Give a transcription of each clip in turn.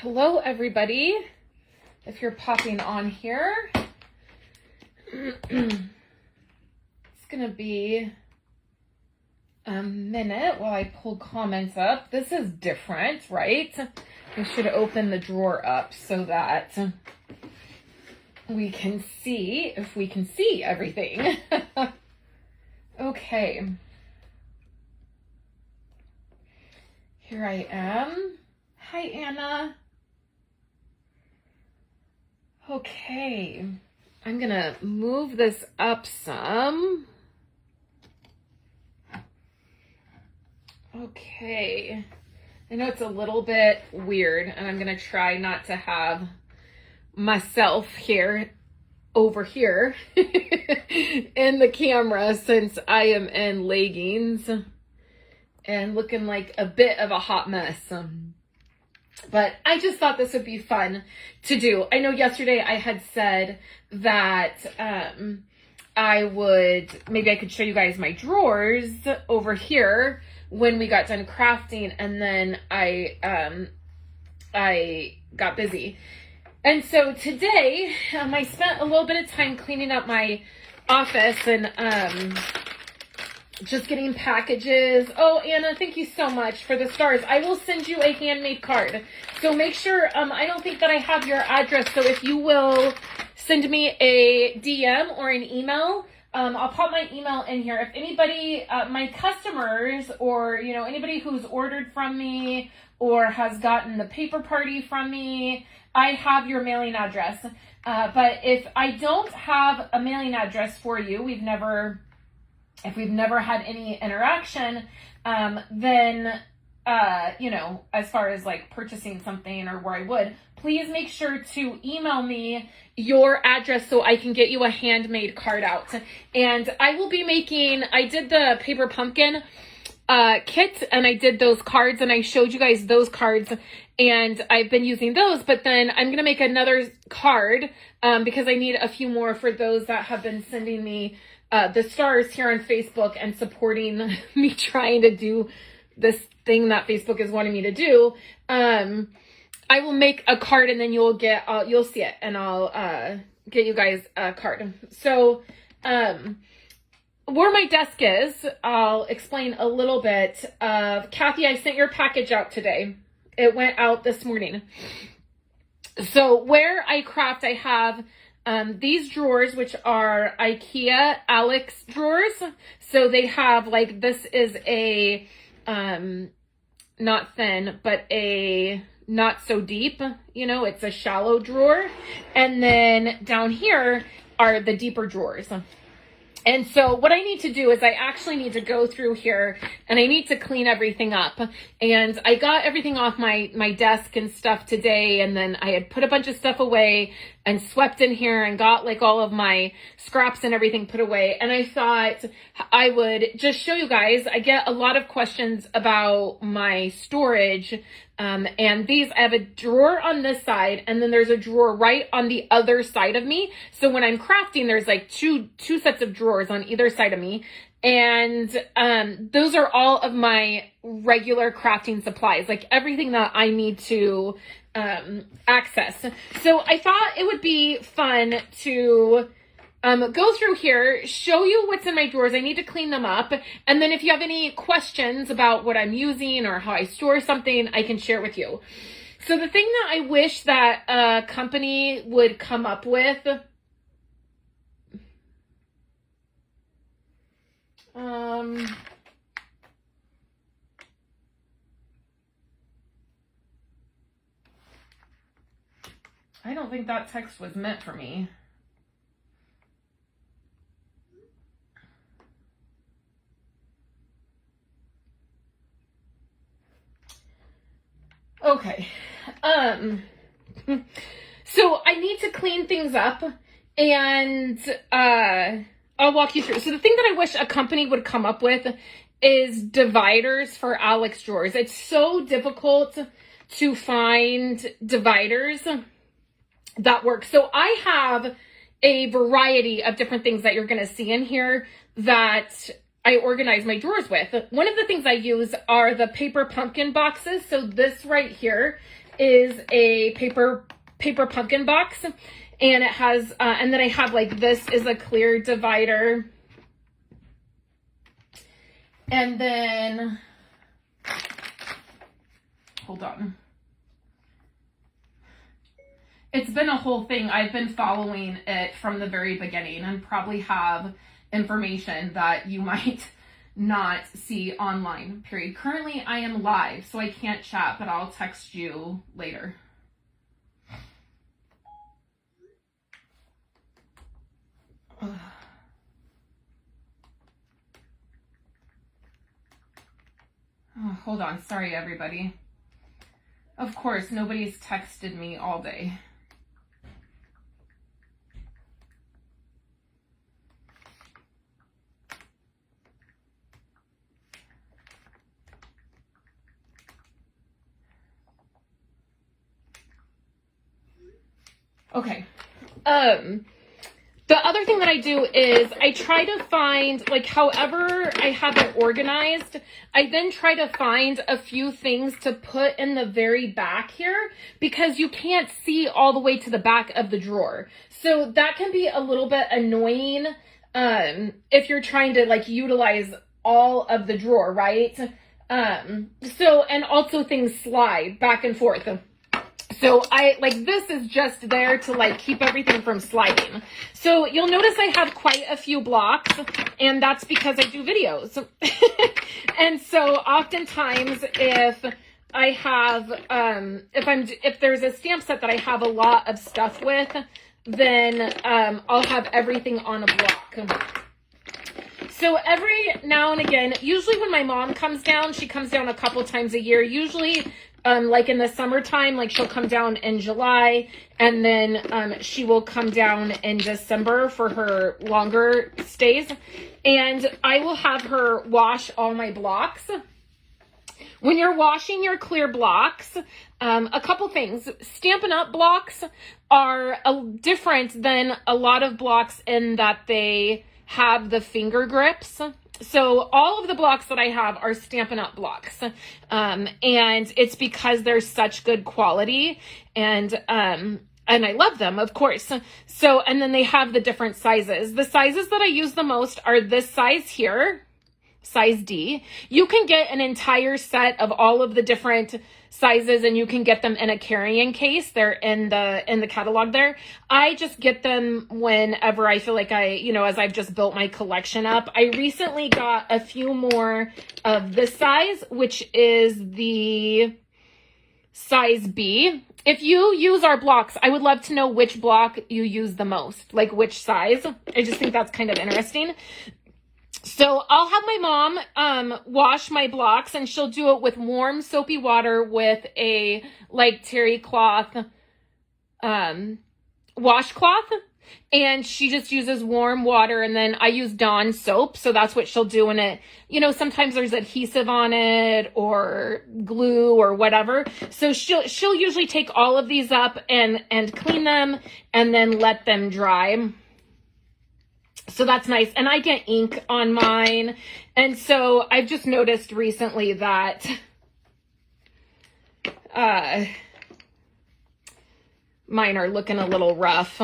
Hello everybody, if you're popping on here. It's gonna be a minute while I pull comments up. This is different, right? We should open the drawer up so that we can see if we can see everything. Okay. Here I am. Hi, Anna. Okay. I'm gonna move this up some. Okay. I know it's a little bit weird, and I'm gonna try not to have myself here over here in the camera since I am in leggings and looking like a bit of a hot mess. But I just thought this would be fun to do. I know yesterday I had said that maybe I could show you guys my drawers over here when we got done crafting, and then I got busy. And so today, I spent a little bit of time cleaning up my office and just getting packages. Oh, Anna, thank you so much for the stars. I will send you a handmade card. So make sure, I don't think that I have your address. So if you will send me a DM or an email, I'll pop my email in here. If anybody, my customers or, anybody who's ordered from me or has gotten the paper party from me, I have your mailing address. But if I don't have a mailing address for you, if we've never had any interaction, then, as far as like purchasing something or where I would, please make sure to email me your address so I can get you a handmade card out. And I will be I did the paper pumpkin kit, and I did those cards, and I showed you guys those cards, and I've been using those. But then I'm gonna make another card because I need a few more for those that have been sending me the stars here on Facebook and supporting me trying to do this thing that Facebook is wanting me to do. I will make a card, and then you'll see it, and I'll get you guys a card. So where my desk is, I'll explain a little bit. Kathy, I sent your package out today. It went out this morning. So where I craft, I have these drawers, which are IKEA Alex drawers. So they have this is a, not thin, but a not so deep, it's a shallow drawer. And then down here are the deeper drawers. And so what I need to do is I actually need to go through here and I need to clean everything up. And I got everything off my desk and stuff today. And then I had put a bunch of stuff away and swept in here and got all of my scraps and everything put away. And I thought I would just show you guys. I get a lot of questions about my storage. And these, I have a drawer on this side, and then there's a drawer right on the other side of me. So when I'm crafting, there's two sets of drawers on either side of me. And those are all of my regular crafting supplies, everything that I need to access. So I thought it would be fun to go through here, show you what's in my drawers. I need to clean them up. And then if you have any questions about what I'm using or how I store something, I can share it with you. So the thing that I wish that a company would come up with, I don't think that text was meant for me. Okay. So I need to clean things up, and I'll walk you through. So the thing that I wish a company would come up with is dividers for Alex drawers. It's so difficult to find dividers that work. So I have a variety of different things that you're going to see in here that I organize my drawers with. One of the things I use are the paper pumpkin boxes. So this right here is a paper pumpkin box, and it has, and then I have like, this is a clear divider. And then, hold on. It's been a whole thing. I've been following it from the very beginning and probably have information that you might not see online, period. Currently, I am live, so I can't chat, but I'll text you later. Oh, hold on. Sorry, everybody. Of course, nobody's texted me all day. Okay. The other thing that I do is I try to find, like, however I have it organized, I then try to find a few things to put in the very back here, because you can't see all the way to the back of the drawer. So that can be a little bit annoying if you're trying to, like, utilize all of the drawer, right? And also things slide back and forth. So this is just there to like keep everything from sliding. So you'll notice I have quite a few blocks, and that's because I do videos. And so oftentimes if I have, if there's a stamp set that I have a lot of stuff with, then I'll have everything on a block. So every now and again, usually when my mom comes down, she comes down a couple times a year, usually like in the summertime, like she'll come down in July, and then she will come down in December for her longer stays. And I will have her wash all my blocks. When you're washing your clear blocks, a couple things. Stampin' Up! Blocks are different than a lot of blocks in that they have the finger grips. So all of the blocks that I have are Stampin' Up! Blocks. And it's because they're such good quality, and I love them, of course. So, and then they have the different sizes. The sizes that I use the most are this size here, size D. You can get an entire set of all of the different sizes, and you can get them in a carrying case. They're in the catalog there. I just get them whenever I feel like as I've just built my collection up. I recently got a few more of this size, which is the size B. If you use our blocks, I would love to know which block you use the most, like which size. I just think that's kind of interesting. So I'll have my mom wash my blocks, and she'll do it with warm soapy water with a like terry cloth washcloth, and she just uses warm water, and then I use Dawn soap, so that's what she'll do in it. Sometimes there's adhesive on it or glue or whatever. So she'll usually take all of these up and clean them and then let them dry. So that's nice. And I get ink on mine. And so I've just noticed recently that mine are looking a little rough.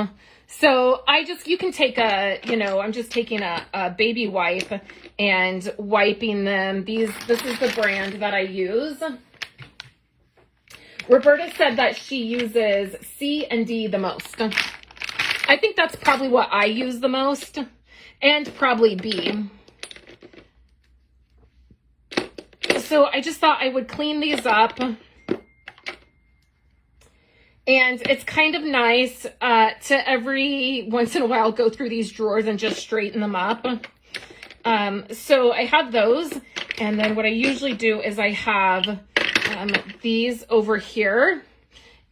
So you can take I'm just taking a baby wipe and wiping them. This is the brand that I use. Roberta said that she uses C and D the most. I think that's probably what I use the most, and probably B. So I just thought I would clean these up. And it's kind of nice to every once in a while go through these drawers and just straighten them up. So I have those. And then what I usually do is I have these over here.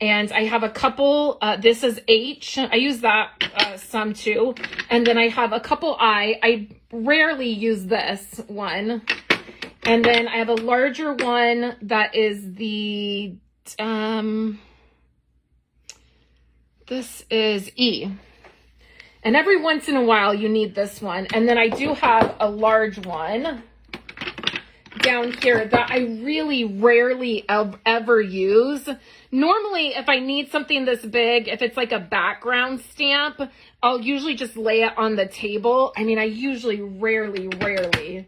And I have a couple, this is H. I use that some too. And then I have a couple I. I rarely use this one. And then I have a larger one that is the, this is E. And every once in a while you need this one. And then I do have a large one down here that I really rarely ever use. Normally, if I need something this big, if it's like a background stamp, I'll usually just lay it on the table. I mean, I usually rarely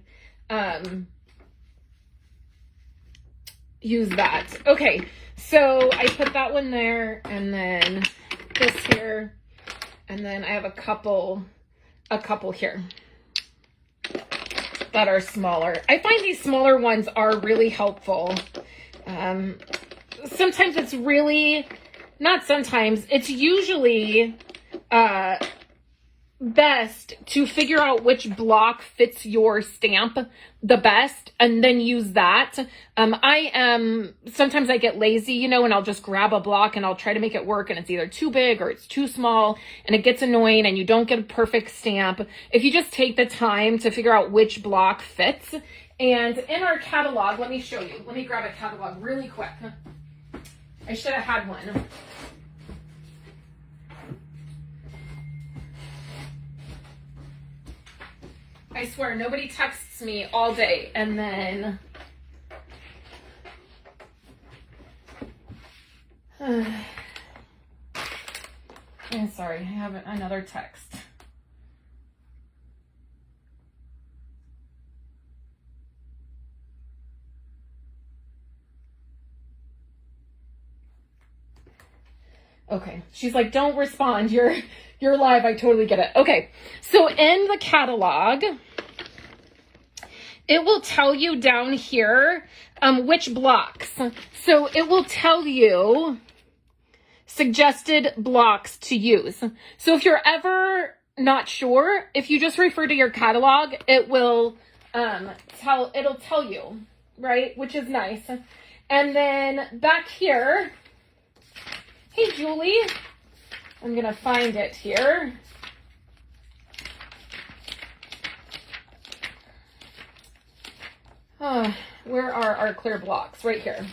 use that. Okay, so I put that one there, and then this here, and then I have a couple here that are smaller. I find these smaller ones are really helpful. Sometimes it's really, not sometimes, it's usually best to figure out which block fits your stamp the best and then use that. Sometimes I get lazy, you know, and I'll just grab a block and I'll try to make it work, and it's either too big or it's too small, and it gets annoying and you don't get a perfect stamp. If you just take the time to figure out which block fits. And in our catalog, let me show you. Let me grab a catalog really quick. I should have had one. I swear, nobody texts me all day, and then I'm sorry, I have another text. Okay, she's like, don't respond, you're live. I totally get it. Okay, so in the catalog, it will tell you down here which blocks. So it will tell you suggested blocks to use. So if you're ever not sure, if you just refer to your catalog, it will it'll tell you, right? Which is nice. And then back here, hey Julie, I'm gonna find it here. Where are our clear blocks? Right here.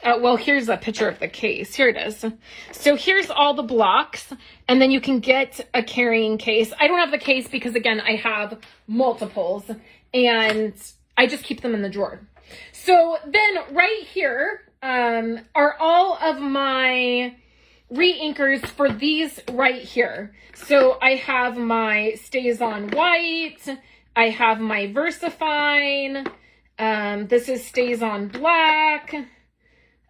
Well, here's a picture of the case. Here it is. So here's all the blocks, and then you can get a carrying case. I don't have the case because, again, I have multiples, and I just keep them in the drawer. So then right here are all of my Reinkers for these right here. So I have my Stays on White. I have my VersaFine. This is Stays on Black.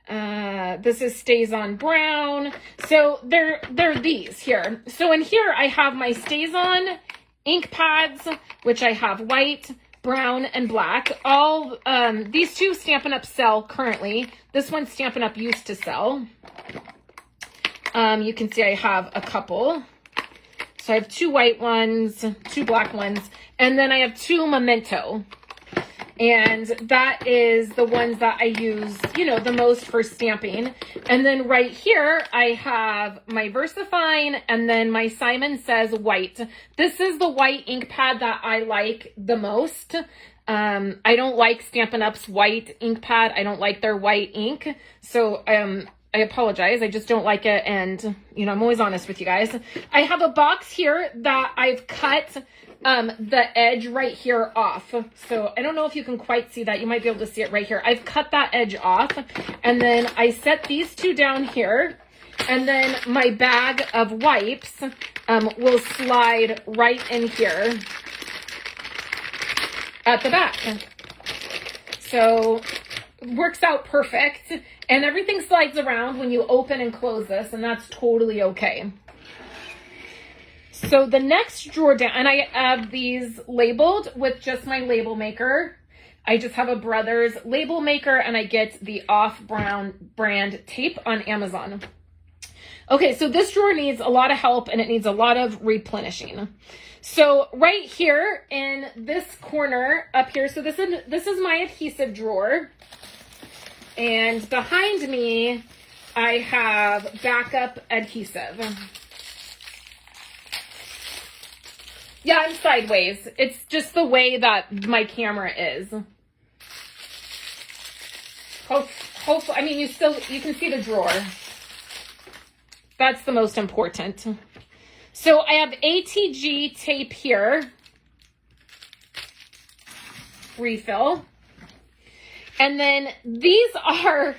This is Stays on Brown. So they're these here. So in here I have my Stays on ink pads, which I have white, brown, and black. All these two Stampin' Up sell currently. This one Stampin' Up used to sell. You can see I have a couple. So I have two white ones, two black ones, and then I have two Memento. And that is the ones that I use, you know, the most for stamping. And then right here, I have my VersaFine and then my Simon Says White. This is the white ink pad that I like the most. I don't like Stampin' Up's white ink pad. I don't like their white ink. So, I apologize. I just don't like it. And, you know, I'm always honest with you guys. I have a box here that I've cut the edge right here off. So I don't know if you can quite see that. You might be able to see it right here. I've cut that edge off. And then I set these two down here. And then my bag of wipes will slide right in here at the back. So works out perfect. And everything slides around when you open and close this, and that's totally okay. So the next drawer down, and I have these labeled with just my label maker. I just have a Brothers label maker, and I get the off-brand tape on Amazon. Okay, so this drawer needs a lot of help, and it needs a lot of replenishing. So right here in this corner up here, so this is my adhesive drawer. And behind me, I have backup adhesive. Yeah, I'm sideways. It's just the way that my camera is. Hopefully, I mean, you can see the drawer. That's the most important. So I have ATG tape here. Refill. And then these are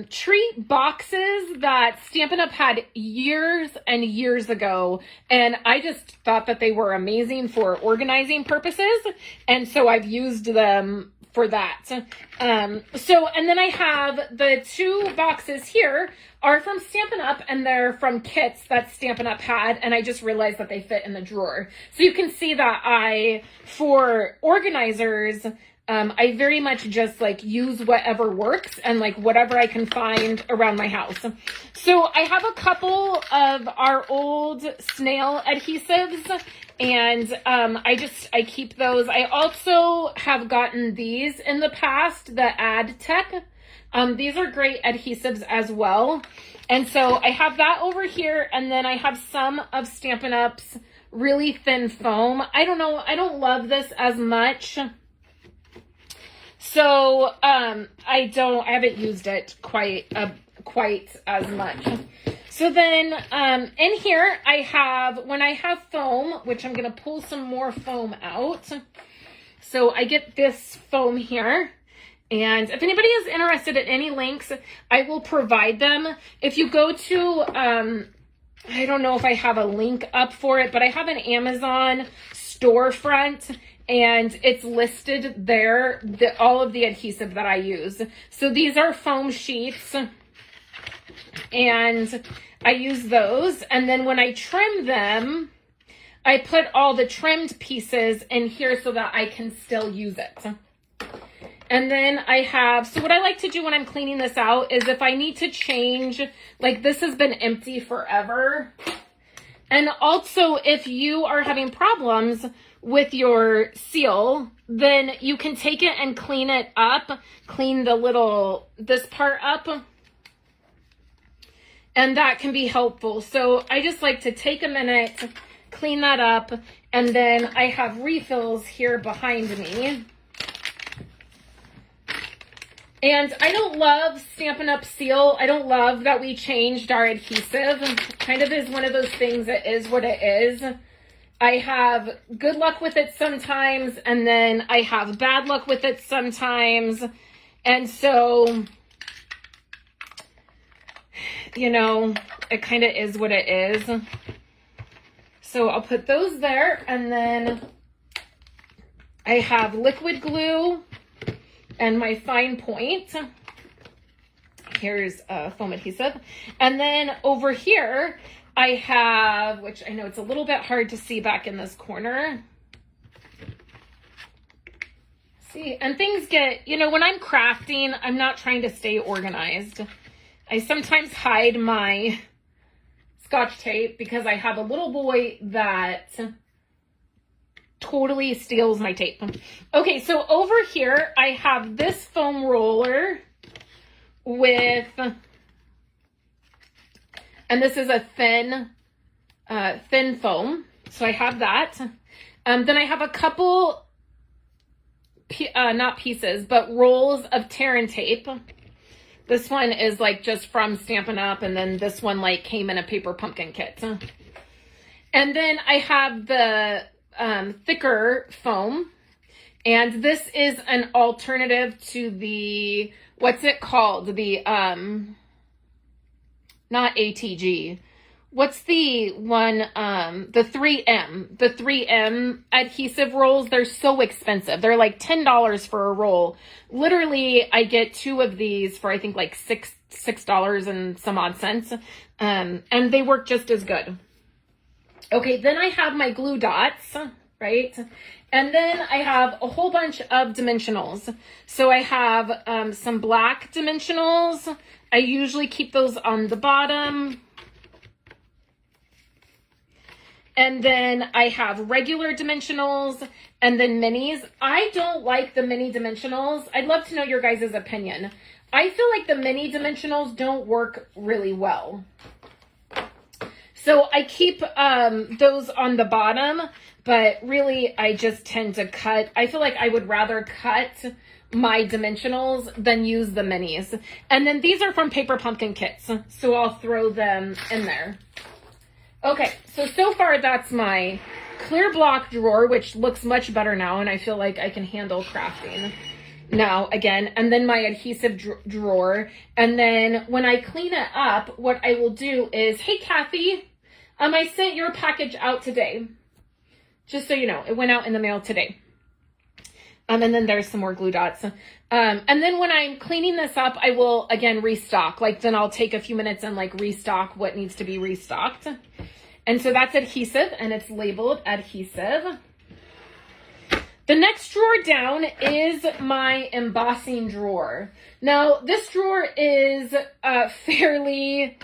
treat boxes that Stampin' Up! Had years and years ago, and I just thought that they were amazing for organizing purposes, and so I've used them for that. And then I have the 2 boxes here are from Stampin' Up! And they're from kits that Stampin' Up! Had, and I just realized that they fit in the drawer. So you can see that for organizers, I very much just like use whatever works and like whatever I can find around my house. So I have a couple of our old snail adhesives, and I keep those. I also have gotten these in the past, the Ad Tech. These are great adhesives as well. And so I have that over here, and then I have some of Stampin' Up's really thin foam. I don't know, I don't love this as much. So, I haven't used it quite as much. So then, in here I have, when I have foam, which I'm going to pull some more foam out. So I get this foam here. And if anybody is interested in any links, I will provide them. If you go to, I don't know if I have a link up for it, but I have an Amazon storefront, and it's listed there, all of the adhesive that I use. So these are foam sheets, and I use those. And then when I trim them, I put all the trimmed pieces in here so that I can still use it. And then I have, so what I like to do when I'm cleaning this out is if I need to change, like this has been empty forever. And also if you are having problems with your seal, then you can take it and clean it up, clean this part up. And that can be helpful. So I just like to take a minute, clean that up, and then I have refills here behind me. And I don't love Stampin' Up! Seal. I don't love that we changed our adhesive. Kind of is one of those things that is what it is. I have good luck with it sometimes, and then I have bad luck with it sometimes. And so, you know, it kind of is what it is. So I'll put those there, and then I have liquid glue and my fine point. Here's foam adhesive. And then over here, I have, which I know it's a little bit hard to see back in this corner. See, and things get, you know, when I'm crafting, I'm not trying to stay organized. I sometimes hide my Scotch tape because I have a little boy that totally steals my tape. Okay, so over here I have this foam roller with, and this is a thin foam. So I have that. Then I have a couple, not pieces, but rolls of tear and tape. This one is like just from Stampin' Up, and then this one like came in a paper pumpkin kit. And then I have the thicker foam, and this is an alternative to the, what's it called? The, not ATG. What's the one, the 3M. The 3M adhesive rolls, they're so expensive. They're like $10 for a roll. Literally, I get 2 of these for I think like $6 and some odd cents. And they work just as good. Okay, then I have my glue dots, right? And then I have a whole bunch of dimensionals. So I have some black dimensionals. I usually keep those on the bottom. And then I have regular dimensionals and then minis. I don't like the mini dimensionals. I'd love to know your guys' opinion. I feel like the mini dimensionals don't work really well. So I keep those on the bottom, but really I just tend to cut. I feel like I would rather cut my dimensionals than use the minis. And then these are from Paper Pumpkin Kits, so I'll throw them in there. Okay, so far that's my clear block drawer, which looks much better now, and I feel like I can handle crafting. now again, and then my adhesive drawer. And then when I clean it up, what I will do is, hey, Kathy, I sent your package out today. Just so you know, it went out in the mail today. And then there's some more glue dots. And then when I'm cleaning this up, I will, again, restock. Like, then I'll take a few minutes and, like, restock what needs to be restocked. And so that's adhesive, and it's labeled adhesive. The next drawer down is my embossing drawer. Now, this drawer is fairly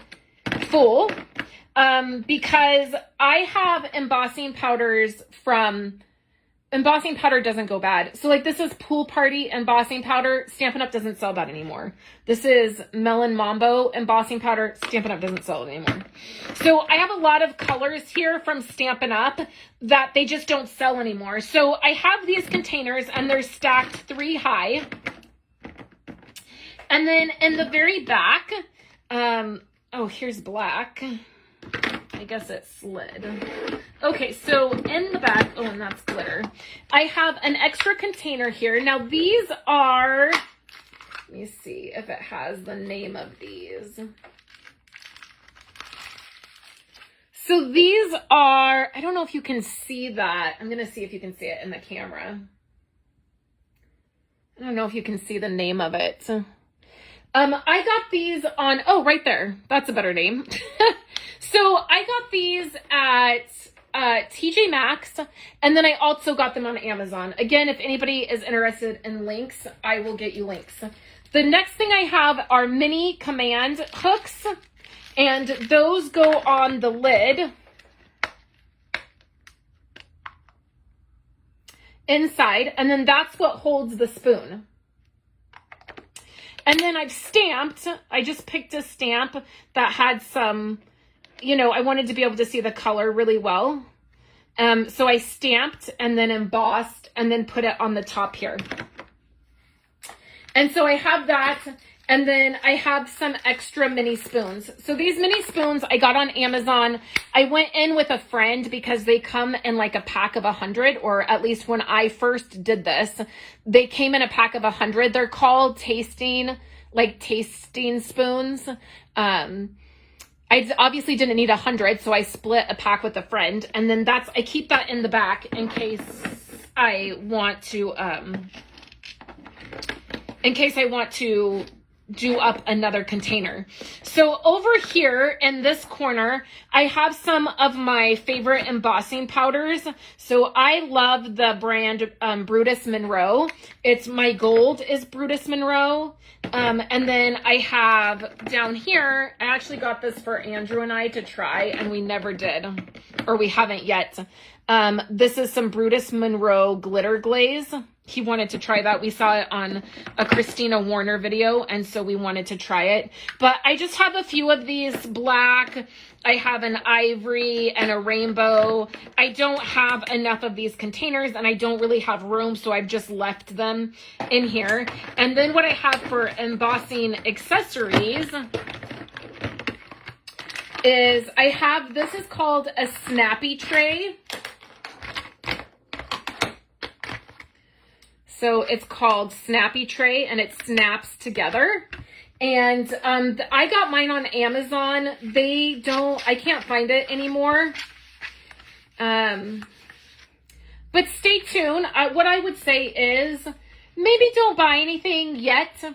full because I have embossing powders from... Embossing powder doesn't go bad. So like this is Pool Party embossing powder. Stampin' Up! Doesn't sell that anymore. This is Melon Mambo embossing powder. Stampin' Up! Doesn't sell it anymore. So I have a lot of colors here from Stampin' Up! That they just don't sell anymore. So I have these containers and they're stacked 3 high. And then in the very back, oh, here's black. I guess it slid. Okay, so in the back, oh, and that's glitter. I have an extra container here. Now these are, let me see if it has the name of these. So these are, I don't know if you can see that. I'm going to see if you can see it in the camera. I don't know if you can see the name of it. I got these on, oh, right there. That's a better name. So I got these at TJ Maxx, and then I also got them on Amazon. Again, if anybody is interested in links, I will get you links. The next thing I have are mini command hooks, and those go on the lid inside, and then that's what holds the spoon. And then I've stamped, I just picked a stamp that had some, you know, I wanted to be able to see the color really well. So I stamped and then embossed and then put it on the top here. And so I have that, and then I have some extra mini spoons. So these mini spoons I got on Amazon. I went in with a friend because they come in like a pack of 100, or at least when I first did this, they came in a pack of 100. They're called tasting spoons. I obviously didn't need 100, so I split a pack with a friend, and then I keep that in the back in case I want to, do up another container. So over here in this corner, I have some of my favorite embossing powders. So I love the brand Brutus Monroe. It's my gold is Brutus Monroe. And then I have down here, I actually got this for Andrew and I to try, and we never did, or we haven't yet. This is some Brutus Monroe glitter glaze. He wanted to try that. We saw it on a Christina Warner video, and so we wanted to try it. But I just have a few of these black. I have an ivory and a rainbow. I don't have enough of these containers, and I don't really have room, so I've just left them in here. And then what I have for embossing accessories is I have, this is called a snappy tray. So it's called Snappy Tray, and it snaps together. And I got mine on Amazon. I can't find it anymore. But stay tuned. What I would say is maybe don't buy anything yet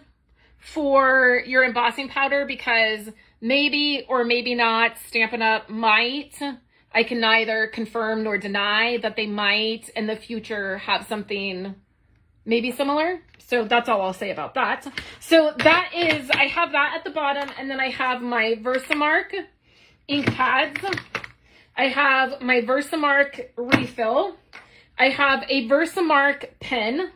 for your embossing powder, because maybe or maybe not Stampin' Up! Might. I can neither confirm nor deny that they might in the future have something maybe similar. So that's all I'll say about that. So that is, I have that at the bottom, and then I have my Versamark ink pads. I have my Versamark refill. I have a Versamark pen,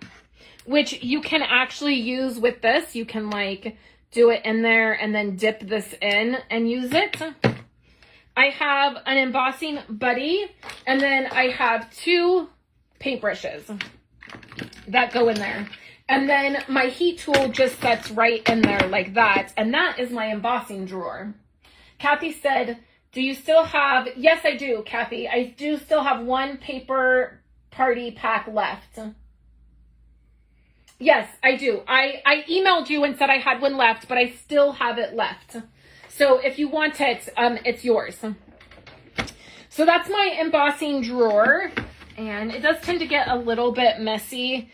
which you can actually use with this. You can like do it in there and then dip this in and use it. I have an embossing buddy, and then I have 2 paintbrushes that go in there. And then my heat tool just sets right in there like that. And that is my embossing drawer. Kathy said, do you still have, yes, I do, Kathy. I do still have 1 paper party pack left. Yes, I do. I emailed you and said I had one left, but I still have it left. So if you want it, it's yours. So that's my embossing drawer. And it does tend to get a little bit messy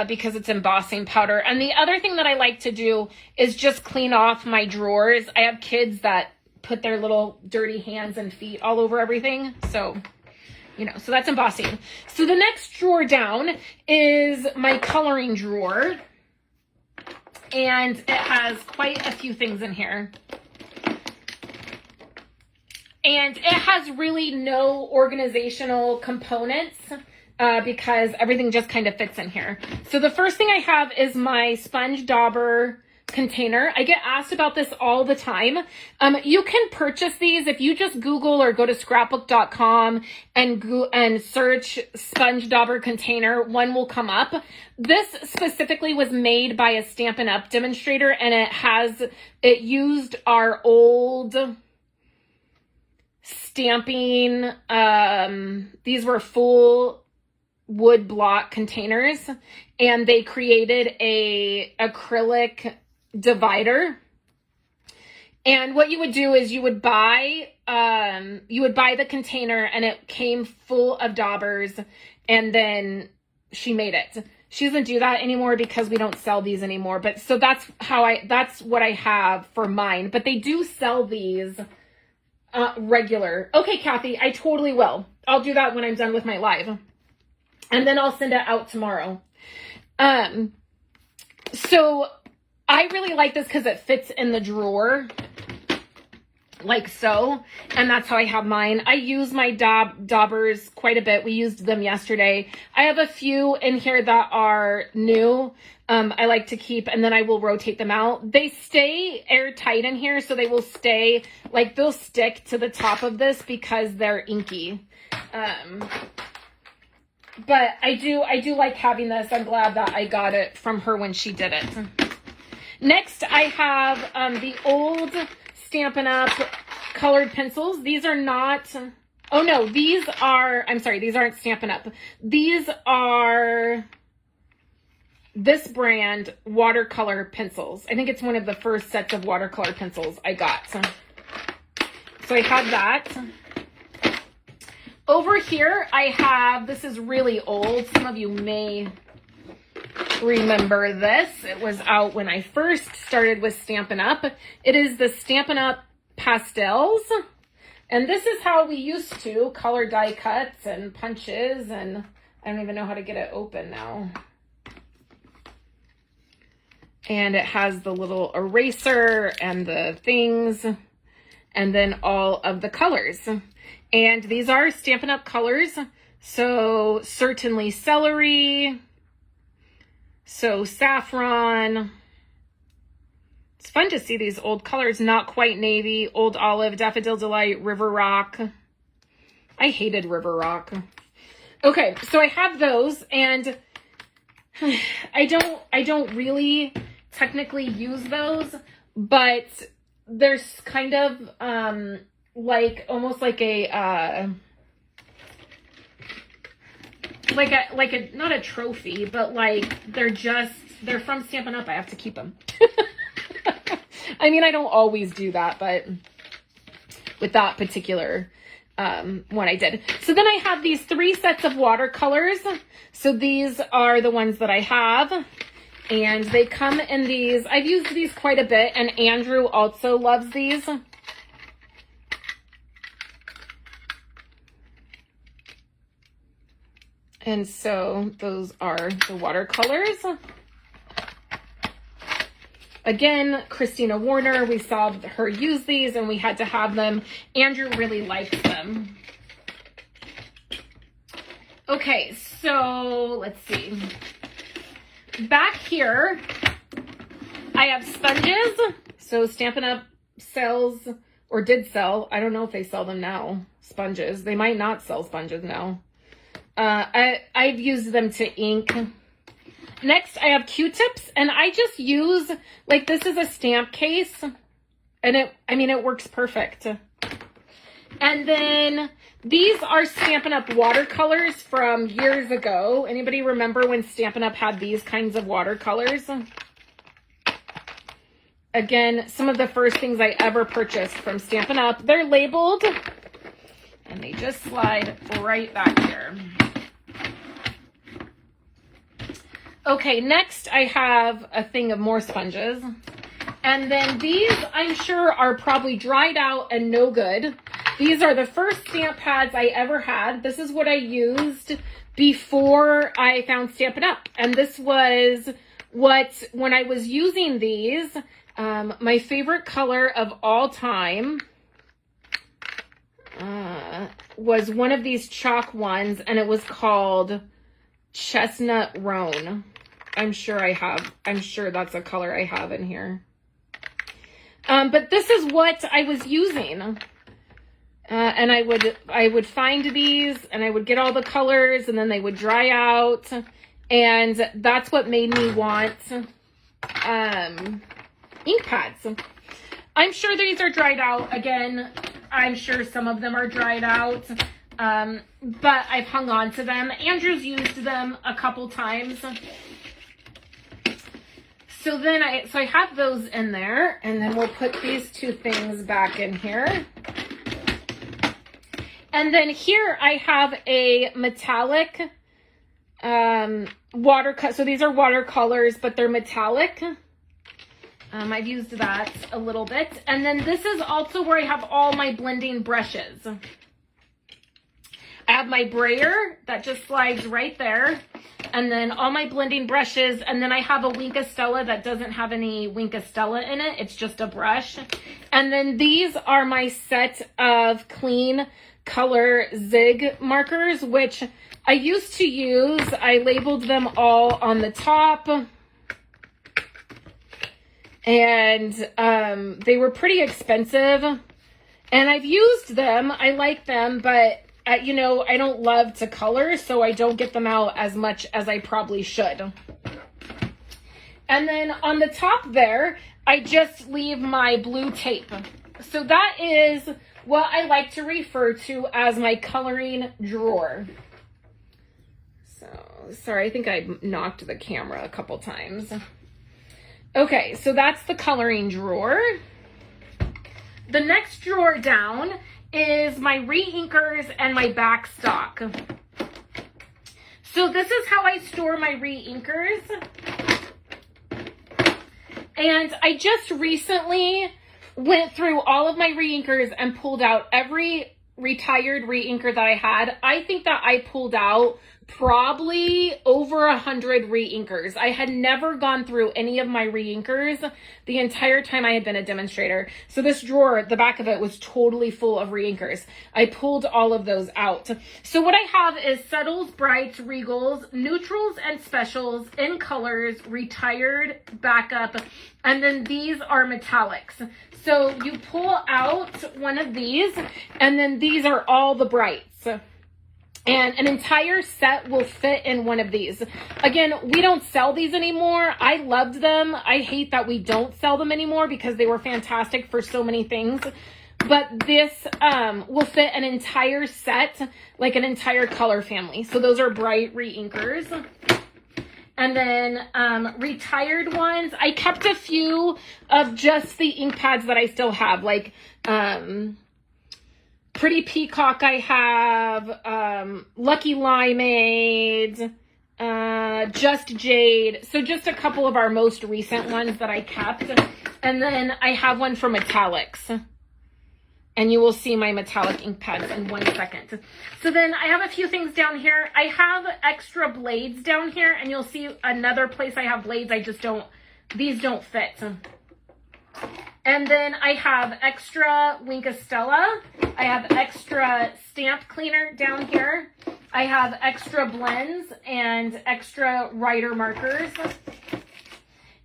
because it's embossing powder. And the other thing that I like to do is just clean off my drawers. I have kids that put their little dirty hands and feet all over everything. So, you know, so that's embossing. So the next drawer down is my coloring drawer. And it has quite a few things in here. And it has really no organizational components because everything just kind of fits in here. So the first thing I have is my sponge dauber container. I get asked about this all the time. You can purchase these if you just Google or go to scrapbook.com and search sponge dauber container, one will come up. This specifically was made by a Stampin' Up demonstrator, and it used our old stamping. These were full wood block containers, and they created a acrylic divider. And what you would do is you would buy the container, and it came full of daubers, and then she made it. She doesn't do that anymore because we don't sell these anymore. But so that's what I have for mine. But they do sell these regular. Okay, Kathy, I totally will. I'll do that when I'm done with my live. And then I'll send it out tomorrow. So I really like this because it fits in the drawer like so. And that's how I have mine. I use my daubers quite a bit. We used them yesterday. I have a few in here that are new. I like to keep, and then I will rotate them out. They stay airtight in here, so they will stay, like they'll stick to the top of this because they're inky. But I do like having this. I'm glad that I got it from her when she did it. Next, I have the old Stampin' Up colored pencils. These are not, oh no, these are, I'm sorry, these aren't Stampin' Up. These are this brand watercolor pencils. I think it's one of the first sets of watercolor pencils I got. So I have that. Over here, I have, this is really old. Some of you may remember this. It was out when I first started with Stampin' Up. It is the Stampin' Up pastels. And this is how we used to color die cuts and punches. And I don't even know how to get it open now. And it has the little eraser and the things, and then all of the colors. And these are Stampin' Up colors. So certainly celery. So saffron. It's fun to see these old colors. Not quite navy, old olive, daffodil delight, river rock. I hated river rock. Okay, so I have those, and I don't really technically use those, but there's kind of like almost like a not a trophy, but like they're from Stampin' Up. I have to keep them. I mean, I don't always do that, but with that particular one I did. So then I have these 3 sets of watercolors. So these are the ones that I have. And they come in these. I've used these quite a bit, and Andrew also loves these. And so those are the watercolors. Again, Christina Warner, we saw her use these and we had to have them. Andrew really likes them. Okay, so let's see. Back here, I have sponges. So Stampin' Up sells, or did sell, I don't know if they sell them now, sponges. They might not sell sponges now. I've used them to ink. Next, I have Q-tips, and I just use, like, this is a stamp case, and it works perfect. And then these are Stampin' Up! Watercolors from years ago. Anybody remember when Stampin' Up! Had these kinds of watercolors? Again, some of the first things I ever purchased from Stampin' Up! They're labeled, and they just slide right back here. Okay, next I have a thing of more sponges. And then these, I'm sure, are probably dried out and no good. These are the first stamp pads I ever had. This is what I used before I found Stampin' Up! And this was what, when I was using these, my favorite color of all time was one of these chalk ones, and it was called Chestnut Roan. I'm sure that's a color I have in here. But this is what I was using. And I would find these, and I would get all the colors, and then they would dry out. And that's what made me want ink pads. I'm sure these are dried out. Again, I'm sure some of them are dried out. But I've hung on to them. Andrew's used them a couple times. So then I have those in there, and then we'll put these two things back in here. And then here I have a metallic watercolor. So these are watercolors, but they're metallic. I've used that a little bit. And then this is also where I have all my blending brushes. I have my brayer that just slides right there. And then all my blending brushes. And then I have a Wink of Stella that doesn't have any Wink of Stella in it. It's just a brush. And then these are my set of clean color zig markers, which I used to use. I labeled them all on the top. And they were pretty expensive. And I've used them. I like them, but you know, I don't love to color, so I don't get them out as much as I probably should. And then on the top there, I just leave my blue tape. So that is what I like to refer to as my coloring drawer. So, sorry, I think I knocked the camera a couple times. Okay, so that's the coloring drawer. The next drawer down is my Reinkers and my backstock. So this is how I store my Reinkers. And I just recently went through all of my Reinkers and pulled out every retired Reinker that I had. I think that I pulled out probably over 100 Reinkers. I had never gone through any of my Reinkers the entire time I had been a demonstrator. So this drawer, the back of it was totally full of Reinkers. I pulled all of those out. So what I have is subtles, brights, regals, neutrals and specials, in colors, retired, backup, and then these are metallics. So you pull out one of these, and then these are all the brights. And an entire set will fit in one of these. Again, we don't sell these anymore. I loved them. I hate that we don't sell them anymore because they were fantastic for so many things. But this will fit an entire set, like an entire color family. So those are bright Reinkers. And then retired ones. I kept a few of just the ink pads that I still have, like Pretty Peacock I have, Lucky Limeade, Just Jade. So just a couple of our most recent ones that I kept. And then I have one for metallics. And you will see my metallic ink pads in 1 second. So then I have a few things down here. I have extra blades down here, and you'll see another place I have blades. These don't fit. And then I have extra Wink of Stella. I have extra stamp cleaner down here. I have extra blends and extra writer markers.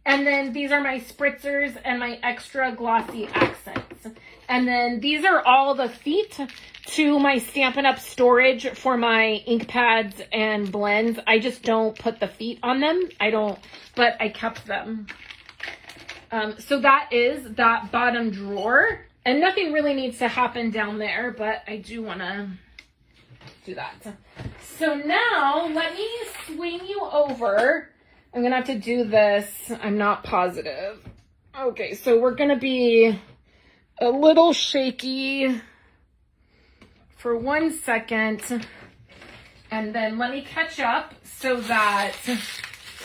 And then these are my spritzers and my extra glossy accents. And then these are all the feet to my Stampin' Up! Storage for my ink pads and blends. I just don't put the feet on them. But I kept them. So that is that bottom drawer. And nothing really needs to happen down there, but I do want to do that. So now let me swing you over. I'm going to have to do this. I'm not positive. Okay, so we're going to be a little shaky for 1 second. And then let me catch up so that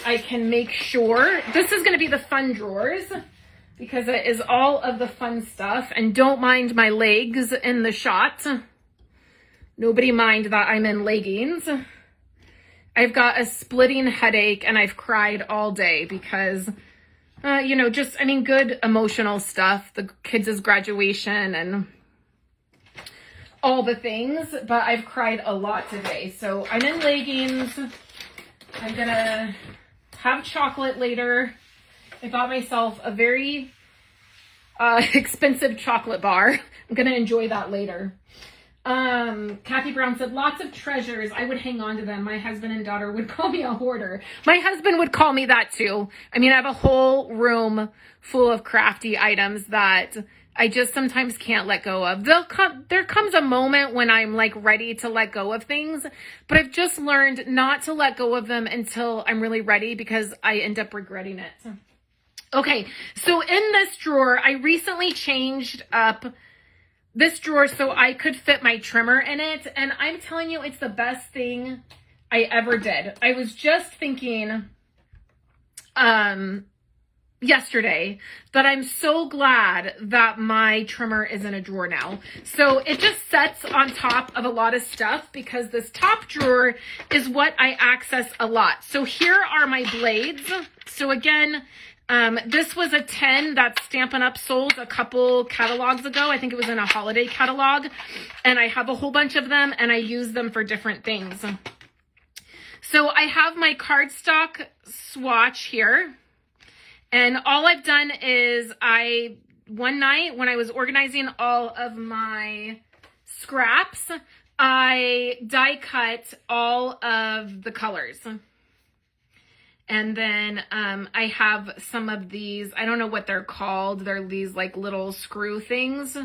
I can make sure. This is going to be the fun drawers because it is all of the fun stuff. And don't mind my legs in the shot. Nobody mind that I'm in leggings. I've got a splitting headache and I've cried all day because, you know, just, I mean, good emotional stuff. The kids' graduation and all the things, but I've cried a lot today. So I'm in leggings. I'm gonna have chocolate later. I bought myself a very expensive chocolate bar. I'm gonna enjoy that later. Kathy Brown said, lots of treasures. I would hang on to them. My husband and daughter would call me a hoarder. My husband would call me that too. I mean, I have a whole room full of crafty items that I just sometimes can't let go of. There comes a moment when I'm like ready to let go of things, but I've just learned not to let go of them until I'm really ready because I end up regretting it. Okay, so in this drawer, I recently changed up this drawer so I could fit my trimmer in it, and I'm telling you, it's the best thing I ever did. I was just thinking yesterday that I'm so glad that my trimmer is in a drawer now. So it just sets on top of a lot of stuff because this top drawer is what I access a lot. So here are my blades. So again, this was a 10 that Stampin' Up! Sold a couple catalogs ago. I think it was in a holiday catalog. And I have a whole bunch of them and I use them for different things. So I have my cardstock swatch here. And all I've done is one night when I was organizing all of my scraps, I die cut all of the colors. And then I have some of these, I don't know what they're called. They're these like little screw things.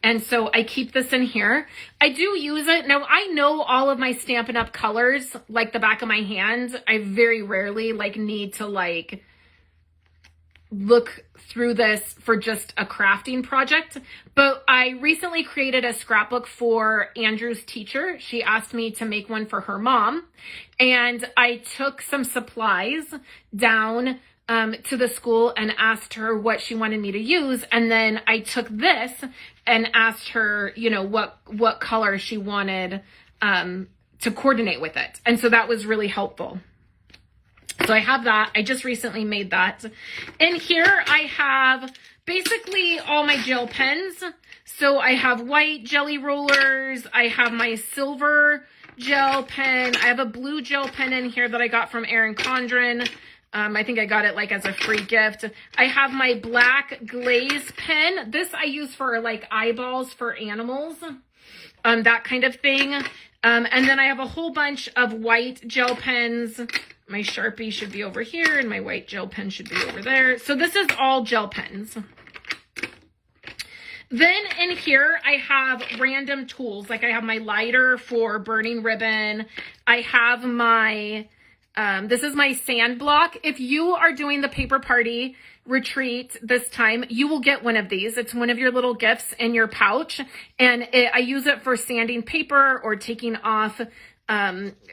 And so I keep this in here. I do use it. Now I know all of my Stampin' Up! Colors like the back of my hand. I very rarely like need to like look through this for just a crafting project, but I recently created a scrapbook for Andrew's teacher. She asked me to make one for her mom, and I took some supplies down to the school and asked her what she wanted me to use, and then I took this and asked her, you know, what color she wanted to coordinate with it, and so that was really helpful. So I have that. I just recently made that. In here, I have basically all my gel pens. So I have white jelly rollers. I have my silver gel pen. I have a blue gel pen in here that I got from Erin Condren. I think I got it like as a free gift. I have my black glaze pen. This I use for like eyeballs for animals, that kind of thing. And then I have a whole bunch of white gel pens. My Sharpie should be over here and my white gel pen should be over there. So this is all gel pens. Then in here, I have random tools. Like I have my lighter for burning ribbon. I have my, this is my sand block. If you are doing the paper party retreat this time, you will get one of these. It's one of your little gifts in your pouch. And I use it for sanding paper or taking off,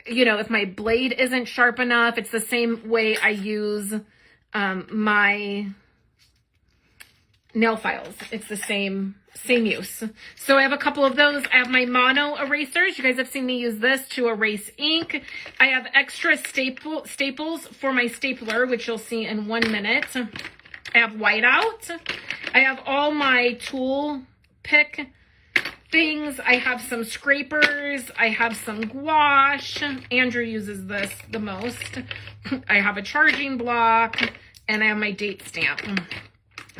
you know, if my blade isn't sharp enough. It's the same way I use my nail files. It's the same use. So I have a couple of those. I have my mono erasers. You guys have seen me use this to erase ink. I have extra staples for my stapler, which you'll see in 1 minute. I have whiteout. I have all my tool pick things. I have some scrapers. I have some gouache. Andrew uses this the most. I have a charging block, and I have my date stamp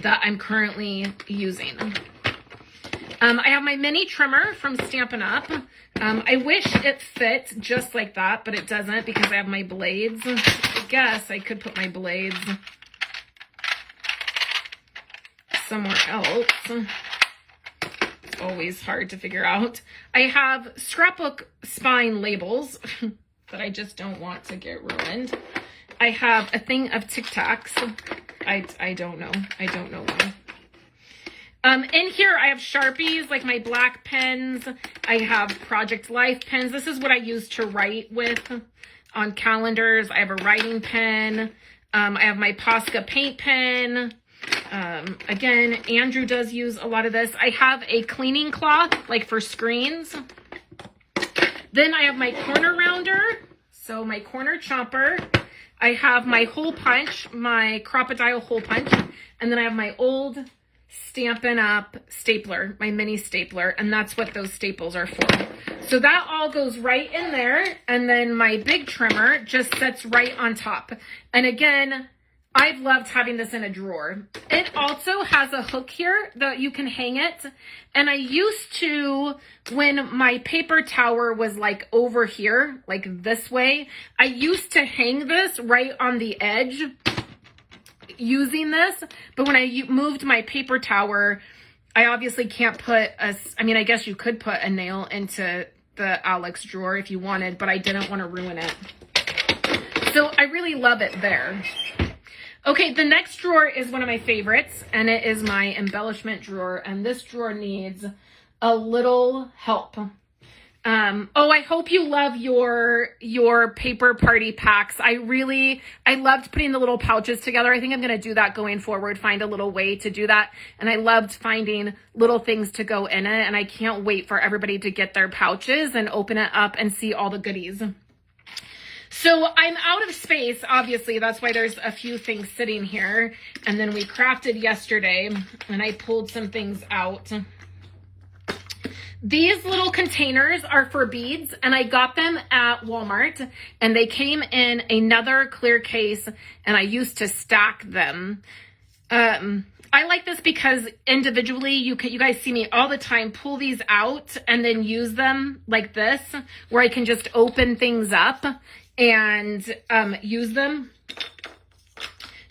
that I'm currently using. I have my mini trimmer from Stampin' Up. I wish it fit just like that, but it doesn't because I have my blades. I guess I could put my blades somewhere else. always hard to figure out. I have scrapbook spine labels that I just don't want to get ruined. I have a thing of Tic Tacs. I don't know. I don't know why. In here, I have Sharpies, like my black pens. I have Project Life pens. This is what I use to write with on calendars. I have a writing pen. I have my Posca paint pen. Again, Andrew does use a lot of this. I have a cleaning cloth, like for screens. Then I have my corner rounder, so my corner chomper. I have my hole punch, my Crocodile hole punch. And then I have my old Stampin' Up stapler, my mini stapler, and that's what those staples are for. So that all goes right in there, and then my big trimmer just sits right on top. And again, I've loved having this in a drawer. It also has a hook here that you can hang it. And I used to, when my paper tower was like over here, like this way, I used to hang this right on the edge using this. But when I moved my paper tower, I obviously can't put I mean, I guess you could put a nail into the Alex drawer if you wanted, but I didn't want to ruin it. So I really love it there. Okay, the next drawer is one of my favorites, and it is my embellishment drawer, and this drawer needs a little help. Oh, I hope you love your paper party packs. I loved putting the little pouches together. I think I'm going to do that going forward, find a little way to do that. And I loved finding little things to go in it, and I can't wait for everybody to get their pouches and open it up and see all the goodies. So I'm out of space, obviously. That's why there's a few things sitting here. And then we crafted yesterday, and I pulled some things out. These little containers are for beads, and I got them at Walmart, and they came in another clear case, and I used to stack them. I like this because individually, you guys see me all the time pull these out and then use them like this, where I can just open things up and use them.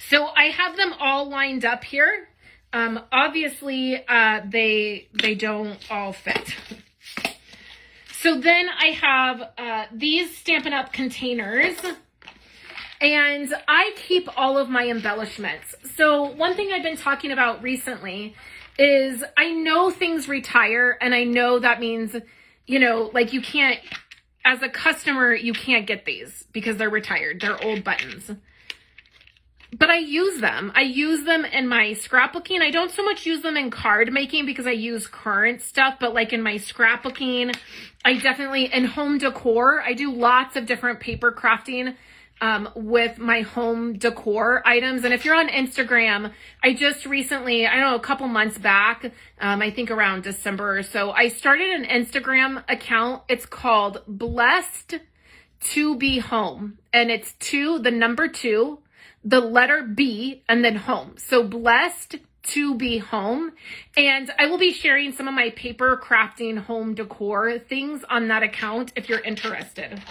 So I have them all lined up here. Obviously, they don't all fit. So then I have these Stampin' Up! Containers, and I keep all of my embellishments. So one thing I've been talking about recently is I know things retire, and I know that means, you know, like you can't, as a customer, you can't get these because they're retired. They're old buttons. But I use them. I use them in my scrapbooking. I don't so much use them in card making because I use current stuff, but like in my scrapbooking, I definitely, in home decor, I do lots of different paper crafting with my home decor items. And if you're on Instagram, I just recently, I don't know, a couple months back, I think around December or so, I started an Instagram account. It's called Blessed to Be Home. And it's the number 2, the letter B, and then home. So Blessed to Be Home. And I will be sharing some of my paper crafting home decor things on that account if you're interested.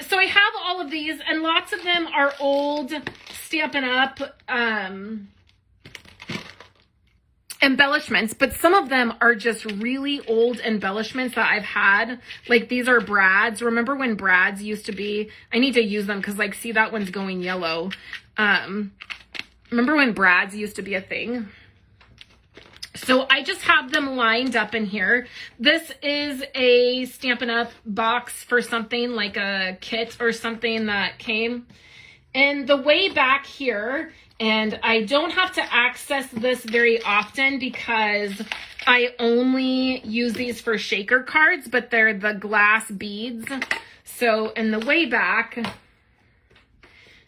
So I have all of these, and lots of them are old Stampin' Up! Embellishments, but some of them are just really old embellishments that I've had. Like these are brads. Remember when brads used to be, I need to use them because like, see, that one's going yellow. Remember when brads used to be a thing? So I just have them lined up in here. This is a Stampin' Up! Box for something like a kit or something that came. And the way back here, and I don't have to access this very often because I only use these for shaker cards, but they're the glass beads. So in the way back,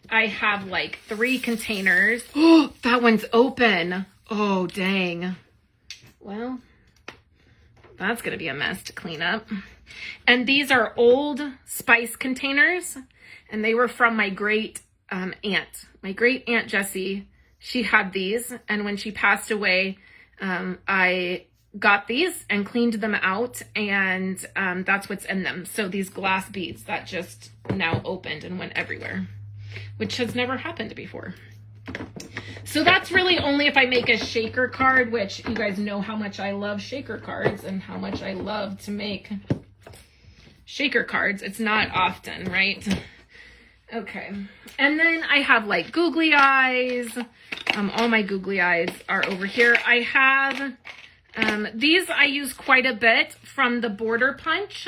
I have like 3 containers. Oh, that one's open. Oh, dang. Well, that's going to be a mess to clean up. And these are old spice containers, and they were from my great aunt. My great aunt Jessie, she had these, and when she passed away, I got these and cleaned them out, and that's what's in them. So these glass beads that just now opened and went everywhere, which has never happened before. So that's really only if I make a shaker card, which you guys know how much I love shaker cards and how much I love to make shaker cards. It's not often, right? Okay. And then I have like googly eyes. All my googly eyes are over here. I have these I use quite a bit from the border punch.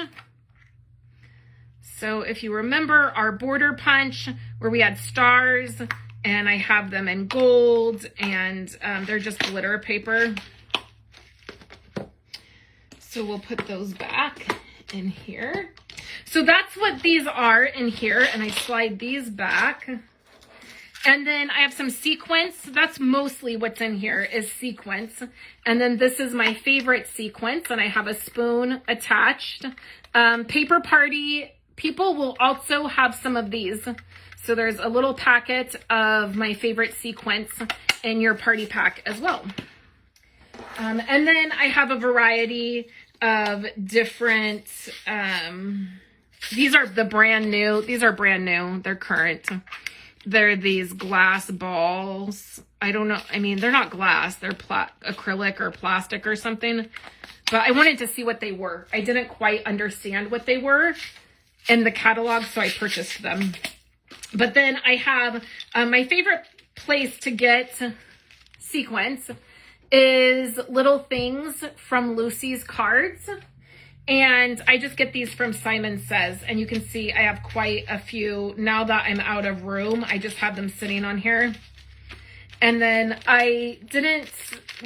So if you remember our border punch where we had stars, and I have them in gold, and they're just glitter paper. So we'll put those back in here. So that's what these are in here, and I slide these back. And then I have some sequins. That's mostly what's in here is sequins. And then this is my favorite sequence, and I have a spoon attached. Paper Party people will also have some of these. So there's a little packet of my favorite sequence in your party pack as well. And then I have a variety of different, these are the brand new, these are brand new, they're current. They're these glass balls. I don't know, I mean, they're not glass, they're acrylic or plastic or something. But I wanted to see what they were. I didn't quite understand what they were in the catalog, so I purchased them. But then I have my favorite place to get sequins is Little Things from Lucy's Cards. And I just get these from Simon Says. And you can see I have quite a few. Now that I'm out of room, I just have them sitting on here. And then I didn't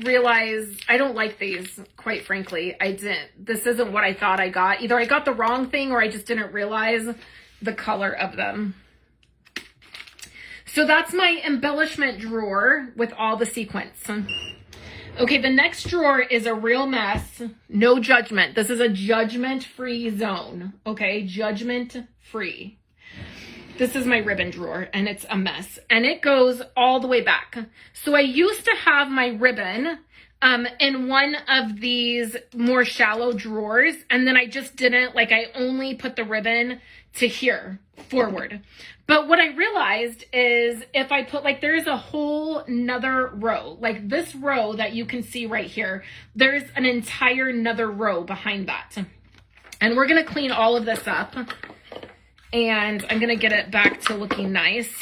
realize, I don't like these, quite frankly. I didn't. This isn't what I thought I got. Either I got the wrong thing or I just didn't realize the color of them. So that's my embellishment drawer with all the sequins. Okay, the next drawer is a real mess. No judgment. This is a judgment-free zone. Okay, judgment-free. This is my ribbon drawer, and it's a mess. And it goes all the way back. So I used to have my ribbon in one of these more shallow drawers, and then I just didn't, like I only put the ribbon to here, forward. But what I realized is if I put, like, there's a whole nother row, like this row that you can see right here, there's an entire nother row behind that. And we're gonna clean all of this up, and I'm gonna get it back to looking nice.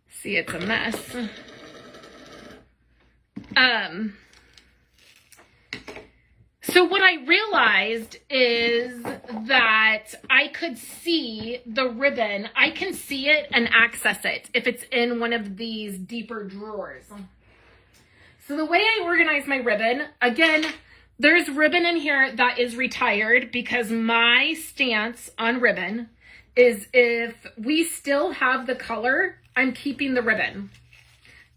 See, it's a mess. So what I realized is that I could see the ribbon. I can see it and access it if it's in one of these deeper drawers. So the way I organize my ribbon, again, there's ribbon in here that is retired because my stance on ribbon is if we still have the color, I'm keeping the ribbon.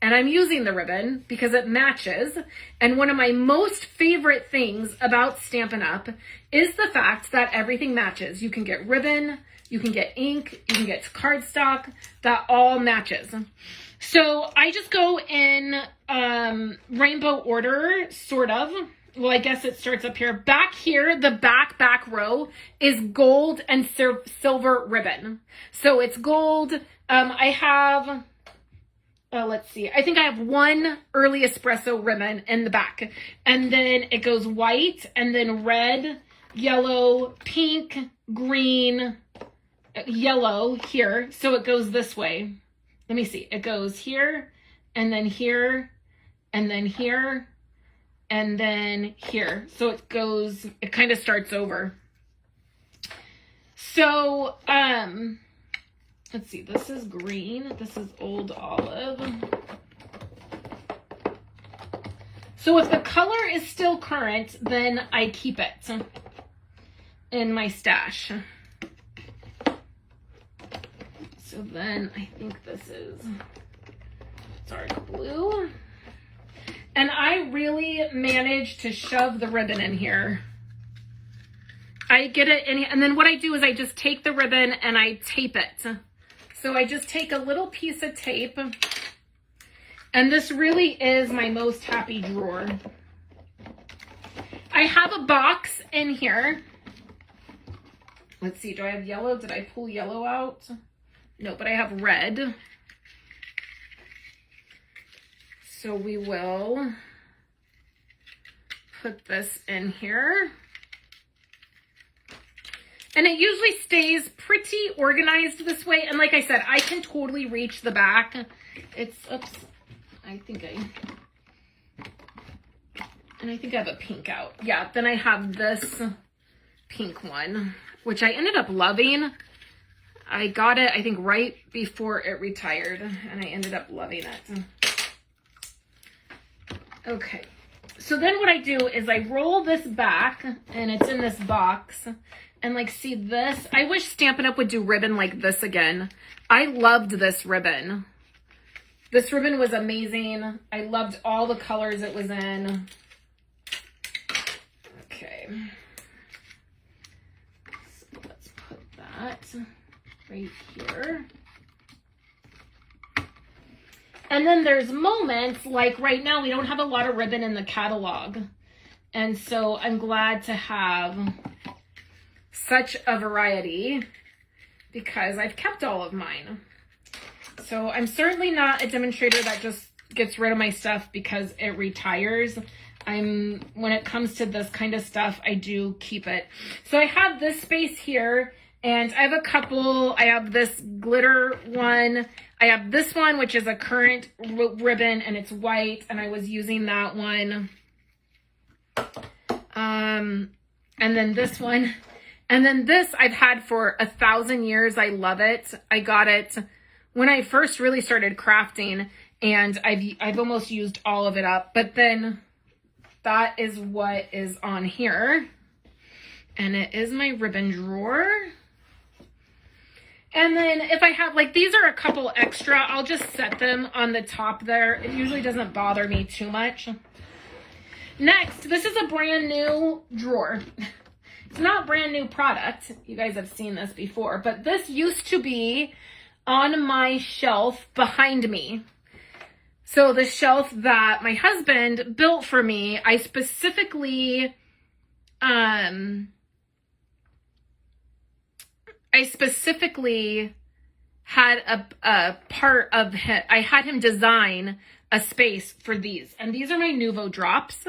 And I'm using the ribbon because it matches. And one of my most favorite things about Stampin' Up! Is the fact that everything matches. You can get ribbon, you can get ink, you can get cardstock, that all matches. So I just go in rainbow order, sort of. Well, I guess it starts up here. Back here, the back row is gold and silver ribbon. So it's gold. I have... let's see. I think I have one early espresso ribbon in the back. And then it goes white and then red, yellow, pink, green, yellow here. So it goes this way. Let me see. It goes here and then here and then here and then here. So it goes, it kind of starts over. So, let's see, this is green, this is old olive. So if the color is still current, then I keep it in my stash. So then I think this is dark blue. And I really managed to shove the ribbon in here. I get it in, and then what I do is I just take the ribbon and I tape it. So I just take a little piece of tape, and this really is my most happy drawer. I have a box in here. Let's see, do I have yellow? Did I pull yellow out? No, but I have red. So we will put this in here. And it usually stays pretty organized this way. And like I said, I can totally reach the back. It's, oops, I think I have a pink out. Yeah, then I have this pink one, which I ended up loving. I got it, I think, right before it retired, and I ended up loving it. Okay, so then what I do is I roll this back, and it's in this box, and like, see this? I wish Stampin' Up! Would do ribbon like this again. I loved this ribbon. This ribbon was amazing. I loved all the colors it was in. Okay. So let's put that right here. And then there's moments like right now we don't have a lot of ribbon in the catalog. And so I'm glad to have such a variety because I've kept all of mine. So I'm certainly not a demonstrator that just gets rid of my stuff because it retires. When it comes to this kind of stuff, I do keep it. So I have this space here, and I have a couple. I have this glitter one. I have this one, which is a current ribbon, and it's white, and I was using that one. And then this one. And then this I've had for 1,000 years. I love it. I got it when I first really started crafting, and I've almost used all of it up. But then that is what is on here. And it is my ribbon drawer. And then if I have, like, these are a couple extra, I'll just set them on the top there. It usually doesn't bother me too much. Next, this is a brand new drawer. It's not brand new product. You guys have seen this before, but this used to be on my shelf behind me. So the shelf that my husband built for me, I specifically had a part of it. I had him design a space for these. And these are my Nuvou drops.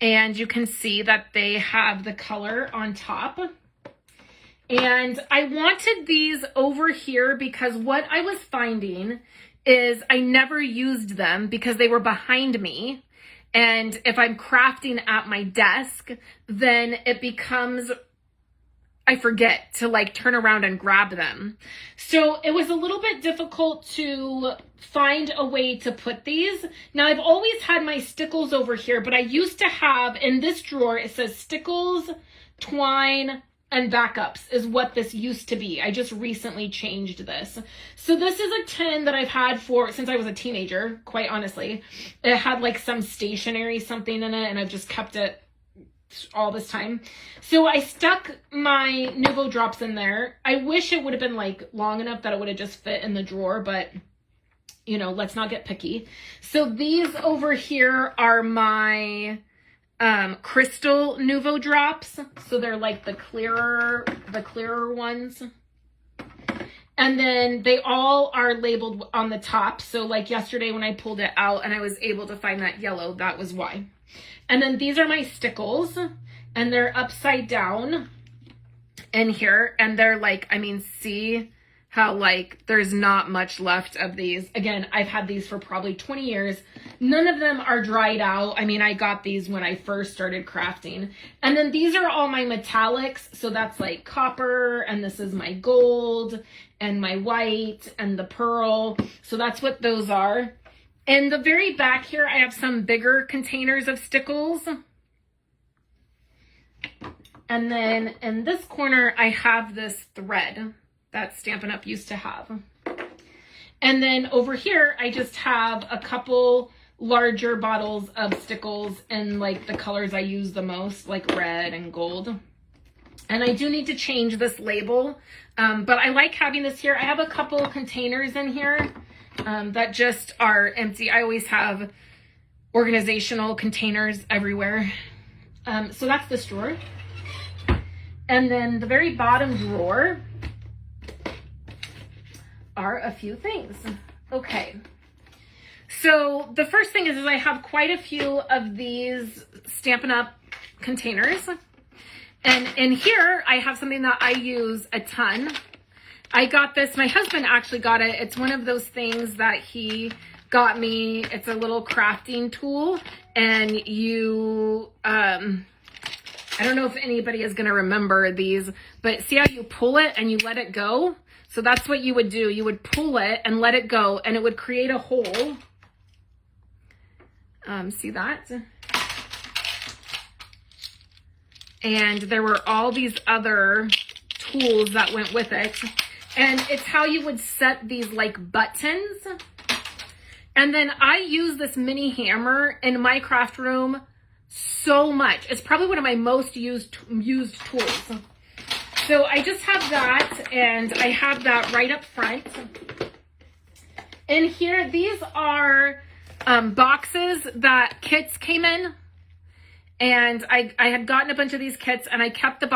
And you can see that they have the color on top. And I wanted these over here because what I was finding is I never used them because they were behind me. And if I'm crafting at my desk, then it becomes, I forget to like turn around and grab them. So it was a little bit difficult to find a way to put these. Now I've always had my Stickles over here, but I used to have in this drawer, it says Stickles, Twine, and backups is what this used to be. I just recently changed this. So this is a tin that I've had since I was a teenager, quite honestly. It had like some stationery something in it, and I've just kept it all this time. So I stuck my Nuvou drops in there. I wish it would have been like long enough that it would have just fit in the drawer, but you know, let's not get picky. So these over here are my crystal Nuvou drops. So they're like the clearer ones. And then they all are labeled on the top. So like yesterday when I pulled it out and I was able to find that yellow, that was why. And then these are my Stickles, and they're upside down in here. And they're like, I mean, see how like there's not much left of these. Again, I've had these for probably 20 years. None of them are dried out. I mean, I got these when I first started crafting. And then these are all my metallics. So that's like copper, and this is my gold and my white and the pearl. So that's what those are. In the very back here, I have some bigger containers of Stickles. And then in this corner, I have this thread that Stampin' Up! Used to have. And then over here, I just have a couple larger bottles of Stickles in like the colors I use the most, like red and gold. And I do need to change this label, but I like having this here. I have a couple containers in here that just are empty. I always have organizational containers everywhere. So that's this drawer. And then the very bottom drawer are a few things. Okay. So the first thing is I have quite a few of these Stampin' Up! Containers. And in here, I have something that I use a ton. I got this, my husband actually got it. It's one of those things that he got me. It's a little crafting tool, and you, I don't know if anybody is gonna remember these, but see how you pull it and you let it go? So that's what you would do. You would pull it and let it go, and it would create a hole. See that? And there were all these other tools that went with it. And it's how you would set these like buttons. And then I use this mini hammer in my craft room so much. It's probably one of my most used tools. So I just have that, and I have that right up front. And here, these are boxes that kits came in. And I had gotten a bunch of these kits, and I kept the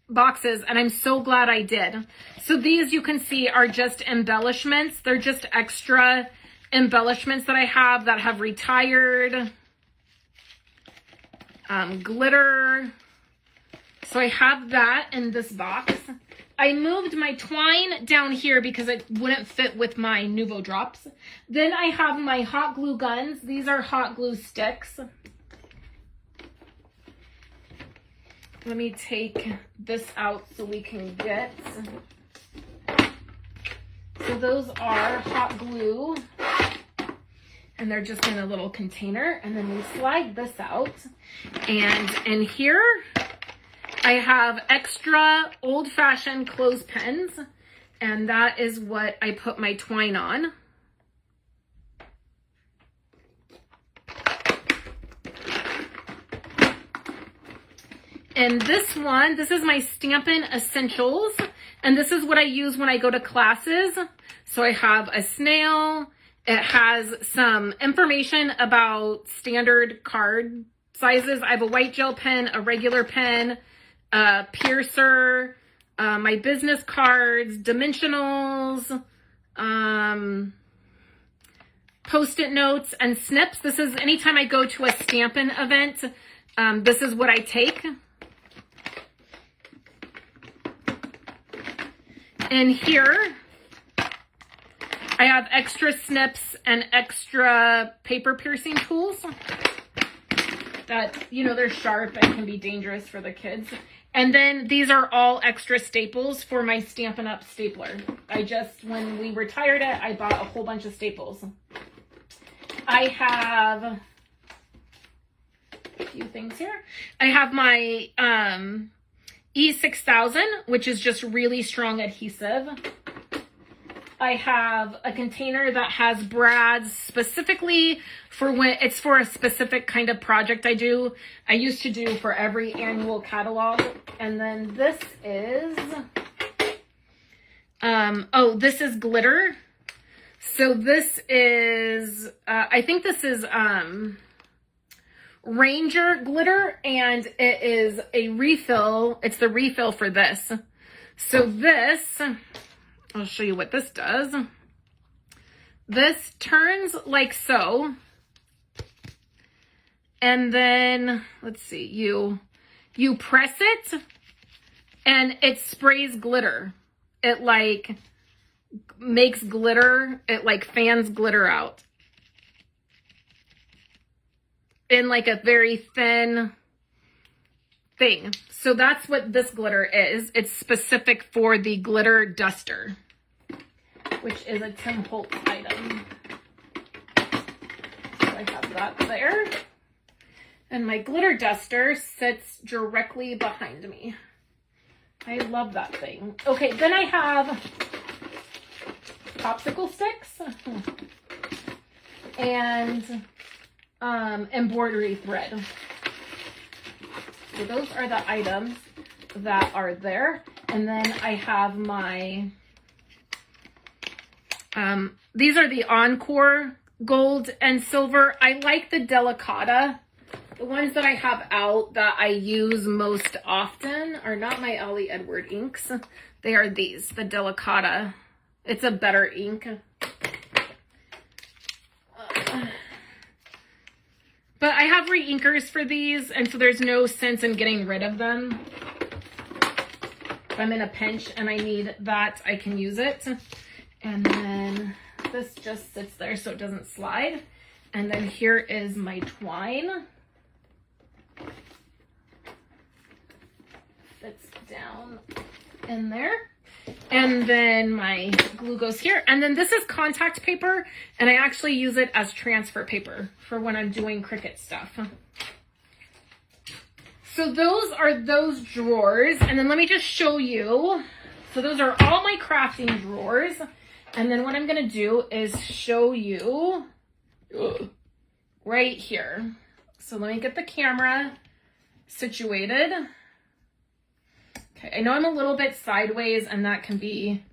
boxes, and I'm so glad I did. So these, you can see, are just embellishments. They're just extra embellishments that I have that have retired. Glitter. So I have that in this box. I moved my twine down here because it wouldn't fit with my Nuvou drops. Then I have my hot glue guns. These are hot glue sticks. Let me take this out so we can get. So those are hot glue, and they're just in a little container. And then we slide this out, and in here I have extra old-fashioned clothespins, and that is what I put my twine on. And this one, this is my Stampin' Essentials, and this is what I use when I go to classes. So I have a snail. It has some information about standard card sizes. I have a white gel pen, a regular pen, a piercer, my business cards, dimensionals, Post-it notes, and snips. This is anytime I go to a Stampin' event, this is what I take. And here, I have extra snips and extra paper piercing tools that, you know, they're sharp and can be dangerous for the kids. And then these are all extra staples for my Stampin' Up! Stapler. When we retired it, I bought a whole bunch of staples. I have a few things here. I have my E6000, which is just really strong adhesive. I have a container that has brads specifically for when it's for a specific kind of project I used to do for every annual catalog. And then this is, this is glitter. So this is, I think this is, Ranger glitter, and it is a refill. It's the refill for this. So this, I'll show you what this does. This turns like so. And then, let's see, you press it and it sprays glitter. It like makes glitter, it like fans glitter out. In like a very thin thing. So that's what this glitter is. It's specific for the glitter duster, which is a Tim Holtz item. So I have that there. And my glitter duster sits directly behind me. I love that thing. Okay, then I have popsicle sticks and embroidery thread. So those are the items that are there. And then I have my, these are the Encore gold and silver. I like the Delicata. The ones that I have out that I use most often are not my Ollie Edward inks. They are these, the Delicata. It's a better ink. But I have Reinkers for these, and so there's no sense in getting rid of them. If I'm in a pinch and I need that, I can use it. And then this just sits there so it doesn't slide. And then here is my twine. Fits down in there. And then my glue goes here. And then this is contact paper, and I actually use it as transfer paper for when I'm doing Cricut stuff. So those are those drawers. And then let me just show you. So those are all my crafting drawers. And then what I'm going to do is show you right here. So let me get the camera situated. Okay, I know I'm a little bit sideways and that can be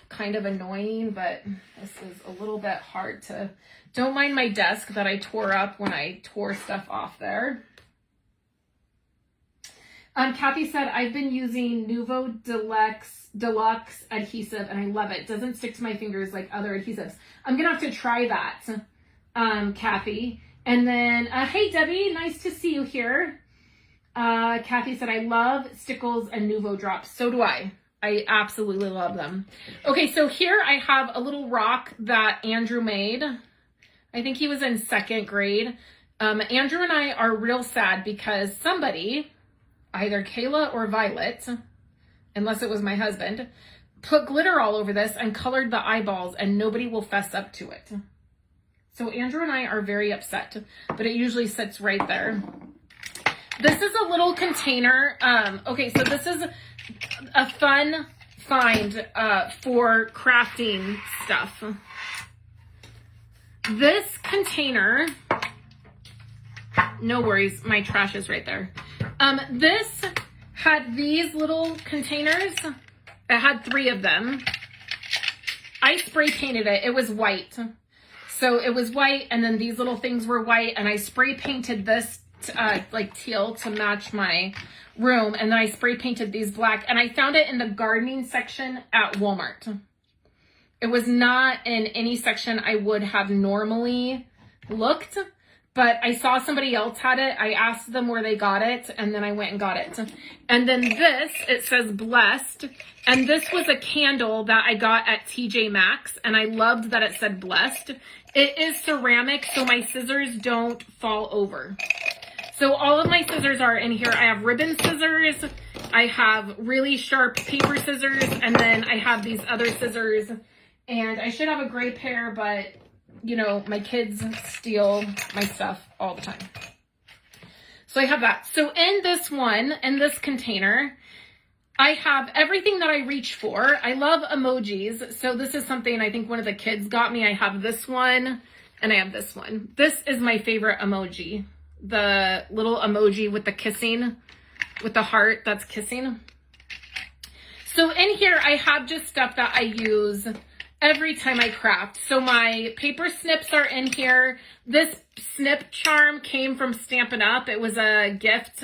kind of annoying, but this is a little bit hard to, don't mind my desk that I tore up when I tore stuff off there. Kathy said, I've been using Nuvou Deluxe adhesive and I love it. Doesn't stick to my fingers like other adhesives. I'm going to have to try that, Kathy. And then, hey, Debbie, nice to see you here. Kathy said, I love Stickles and Nuvou drops. So do I. I absolutely love them. Okay, so here I have a little rock that Andrew made. I think he was in 2nd grade. Andrew and I are real sad because somebody, either Kayla or Violet, unless it was my husband, put glitter all over this and colored the eyeballs, and nobody will fess up to it. So Andrew and I are very upset, but it usually sits right there. This is a little container. Okay, so this is a fun find for crafting stuff. This container, no worries, my trash is right there. This had these little containers. It had 3 of them. I spray painted it. It was white. So it was white, and then these little things were white, and I spray painted this like teal to match my room, and then I spray painted these black, and I found it in the gardening section at Walmart. It was not in any section I would have normally looked, but I saw somebody else had it. I asked them where they got it, and then I went and got it. And then this, it says blessed, and this was a candle that I got at TJ Maxx, and I loved that it said blessed. It is ceramic, so my scissors don't fall over. So all of my scissors are in here. I have ribbon scissors, I have really sharp paper scissors, and then I have these other scissors. And I should have a gray pair, but, you know, my kids steal my stuff all the time. So I have that. So in this one, in this container, I have everything that I reach for. I love emojis. So this is something I think one of the kids got me. I have this one, and I have this one. This is my favorite emoji. The little emoji with the kissing, with the heart that's kissing. So in here, I have just stuff that I use every time I craft. So my paper snips are in here. This snip charm came from Stampin' Up. It was a gift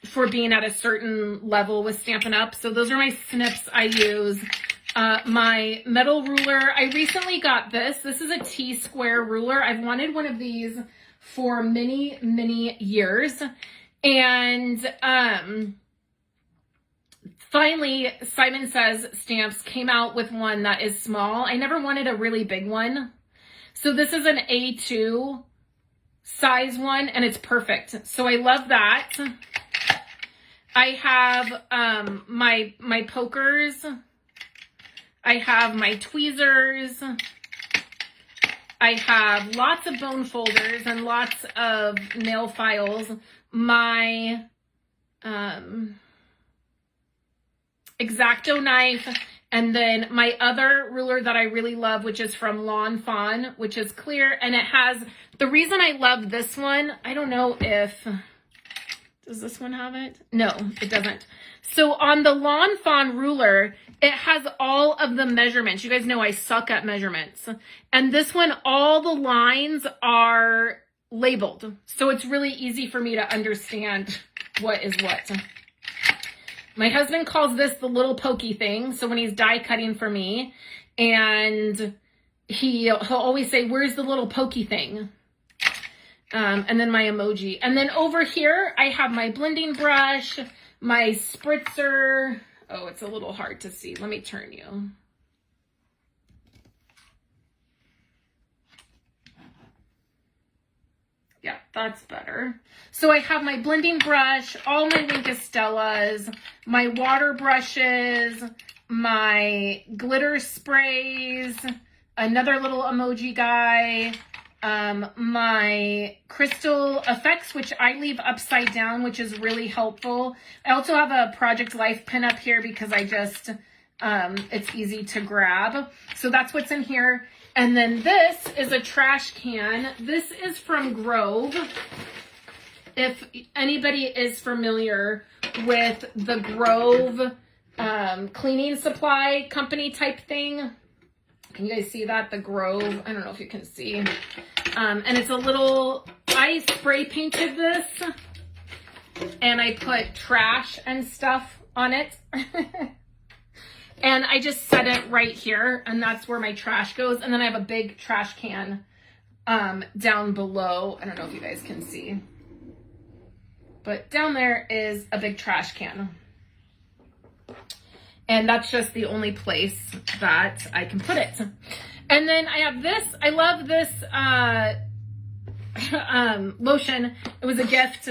for being at a certain level with Stampin' Up. So those are my snips I use. My metal ruler. I recently got this. This is a T-square ruler. I've wanted one of these for many, many years. And finally, Simon Says Stamps came out with one that is small. I never wanted a really big one. So this is an A2 size one, and it's perfect. So I love that. I have my pokers. I have my tweezers. I have lots of bone folders and lots of nail files. My X-Acto knife, and then my other ruler that I really love, which is from Lawn Fawn, which is clear, and it has, the reason I love this one, I don't know if, does this one have it? No, it doesn't. So on the Lawn Fawn ruler, it has all of the measurements. You guys know I suck at measurements. And this one, all the lines are labeled. So it's really easy for me to understand what is what. My husband calls this the little pokey thing. So when he's die cutting for me, and he'll always say, where's the little pokey thing? And then my emoji. And then over here, I have my blending brush, my spritzer. Oh, it's a little hard to see. Let me turn you. Yeah, that's better. So I have my blending brush, all my Reinkers, my water brushes, my glitter sprays, another little emoji guy, my crystal effects, which I leave upside down, which is really helpful. I also have a Project Life pin up here because I just, it's easy to grab. So that's what's in here. And then this is a trash can. This is from Grove. If anybody is familiar with the Grove cleaning supply company type thing. Can you guys see that? The Grove. I don't know if you can see. And it's a little, I spray painted this and I put trash and stuff on it. And I just set it right here, and that's where my trash goes. And then I have a big trash can down below. I don't know if you guys can see. But down there is a big trash can. And that's just the only place that I can put it. And then I have this. I love this lotion. It was a gift.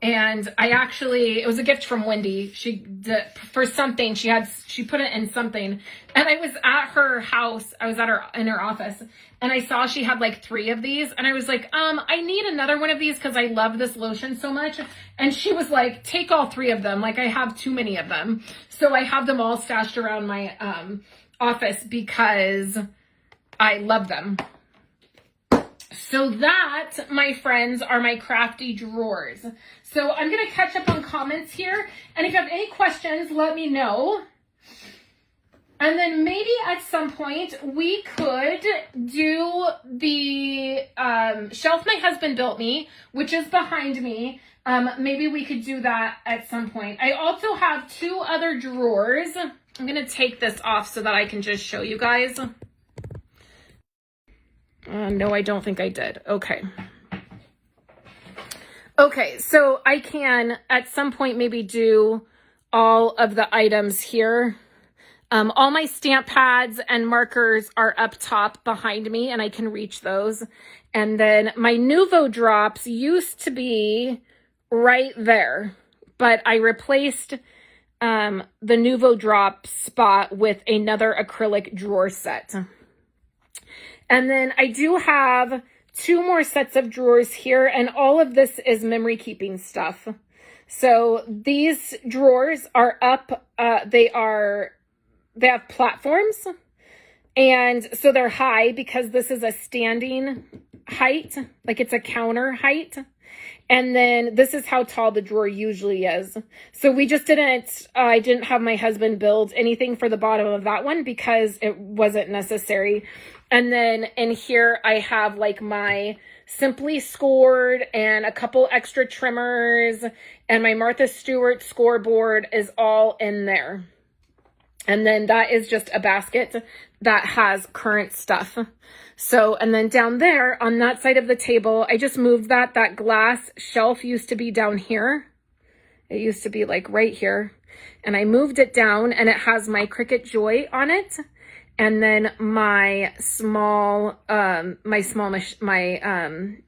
And it was a gift from Wendy. She did, for something, she put it in something. And I was at her house. I was in her office. And I saw she had like 3 of these. And I was like, I need another one of these because I love this lotion so much. And she was like, take all 3 of them. Like I have too many of them. So I have them all stashed around my office because I love them. So that, my friends, are my crafty drawers. So I'm going to catch up on comments here. And if you have any questions, let me know. And then maybe at some point we could do the shelf my husband built me, which is behind me. Maybe we could do that at some point. I also have 2 other drawers. I'm going to take this off so that I can just show you guys. No, I don't think I did. Okay. Okay, so I can at some point maybe do all of the items here. All my stamp pads and markers are up top behind me and I can reach those. And then my Nuvou drops used to be right there, but I replaced the Nuvou drop spot with another acrylic drawer set. And then I do have 2 more sets of drawers here, and all of this is memory keeping stuff. So these drawers are up, they have platforms, and so they're high because this is a standing height, like it's a counter height. And then this is how tall the drawer usually is. So we just I didn't have my husband build anything for the bottom of that one because it wasn't necessary. And then in here I have like my Simply Scored and a couple extra trimmers, and my Martha Stewart scoreboard is all in there. And then that is just a basket that has current stuff. So, and then down there on that side of the table, I just moved that glass shelf used to be down here. It used to be like right here. And I moved it down and it has my Cricut Joy on it. And then my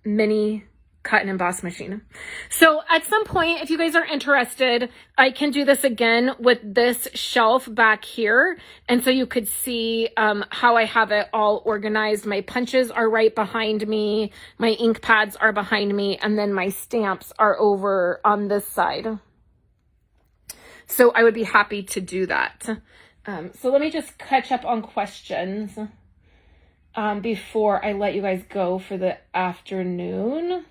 mini cut and emboss machine. So at some point, if you guys are interested, I can do this again with this shelf back here. And so you could see how I have it all organized. My punches are right behind me. My ink pads are behind me. And then my stamps are over on this side. So I would be happy to do that. So let me just catch up on questions before I let you guys go for the afternoon.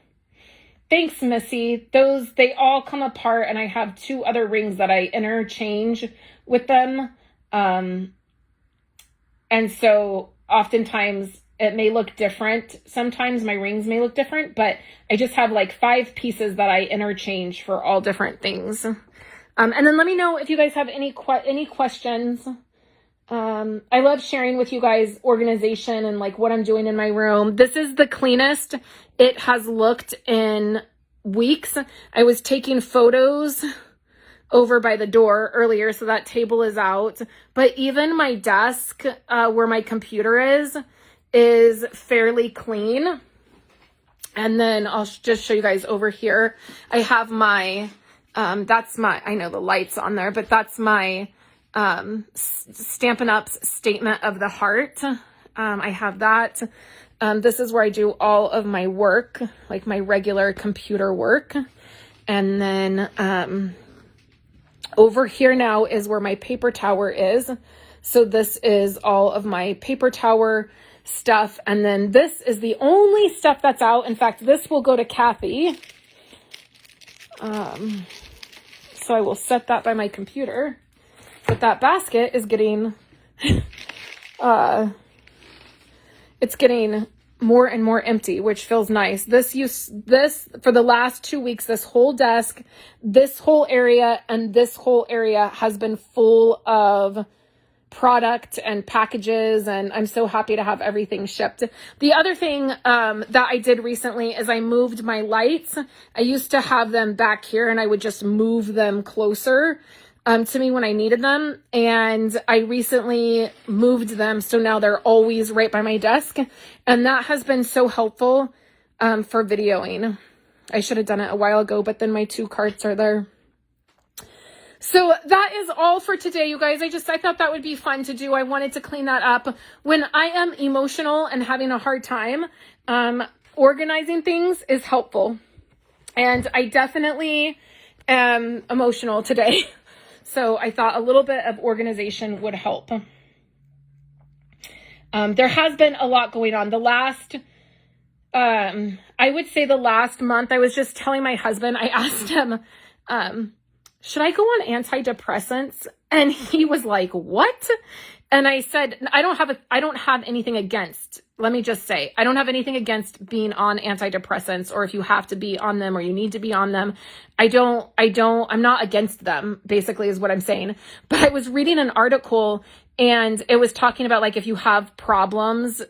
Thanks, Missy. They all come apart, and I have 2 other rings that I interchange with them. And so oftentimes it may look different. Sometimes my rings may look different, but I just have like 5 pieces that I interchange for all different things. And then let me know if you guys have any questions I love sharing with you guys organization and like what I'm doing in my room. This is the cleanest it has looked in weeks. I was taking photos over by the door earlier, so that table is out. But even my desk, where my computer is fairly clean. And then I'll just show you guys over here. I have my, that's my, I know the light's on there, but that's my Stampin' Up's Statement of the Heart. I have that. This is where I do all of my work, like my regular computer work. And then over here now is where my paper tower is. So this is all of my paper tower stuff. And then this is the only stuff that's out. In fact, this will go to Kathy. So I will set that by my computer. But that basket is getting, it's getting more and more empty, which feels nice. This for the last 2 weeks, this whole desk, this whole area, and this whole area has been full of product and packages, and I'm so happy to have everything shipped. The other thing that I did recently is I moved my lights. I used to have them back here, and I would just move them closer to me when I needed them, and I recently moved them, so now they're always right by my desk, and that has been so helpful for videoing. I should have done it a while ago, but then my 2 carts are there. So that is all for today, you guys. I thought that would be fun to do. I wanted to clean that up. When I am emotional and having a hard time, organizing things is helpful, and I definitely am emotional today. So I thought a little bit of organization would help. There has been a lot going on. The last, I would say the last month, I was just telling my husband, I asked him, should I go on antidepressants? And he was like, what? And I said, I don't have anything against, let me just say, I don't have anything against being on antidepressants, or if you have to be on them or you need to be on them. I'm not against them, basically is what I'm saying. But I was reading an article, and it was talking about like if you have problems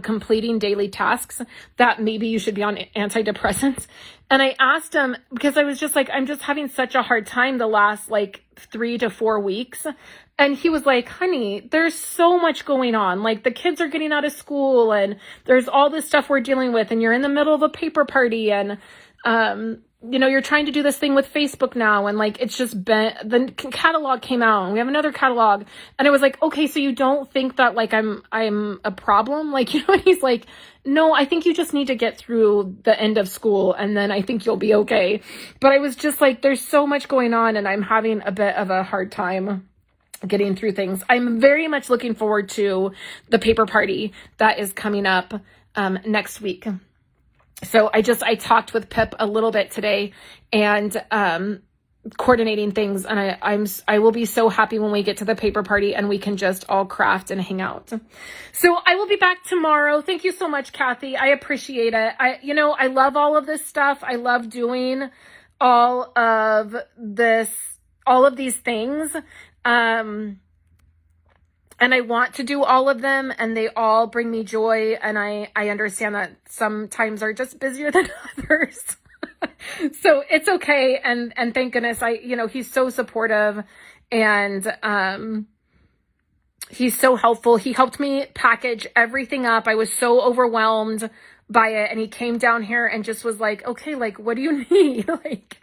completing daily tasks, that maybe you should be on antidepressants. And I asked him, because I was just like, I'm just having such a hard time the last like 3 to 4 weeks. And he was like, honey, there's so much going on. Like the kids are getting out of school, and there's all this stuff we're dealing with, and you're in the middle of a paper party, and you know, you're trying to do this thing with Facebook now, and like it's just been, the catalog came out and we have another catalog, and I was like, okay, so you don't think that like I'm a problem, like, you know? And he's like, no, I think you just need to get through the end of school, and then I think you'll be okay. But I was just like, there's so much going on, and I'm having a bit of a hard time getting through things. I'm very much looking forward to the paper party that is coming up next week. So I talked with Pip a little bit today, and coordinating things, and I will be so happy when we get to the paper party and we can just all craft and hang out. So I will be back tomorrow. Thank you so much, Kathy. I appreciate it. I love all of this stuff. I love doing all of these things. And I want to do all of them, and they all bring me joy. And I understand that sometimes are just busier than others. So it's okay. And thank goodness he's so supportive, and, he's so helpful. He helped me package everything up. I was so overwhelmed by it. And he came down here and just was like, okay, like, what do you need? Like,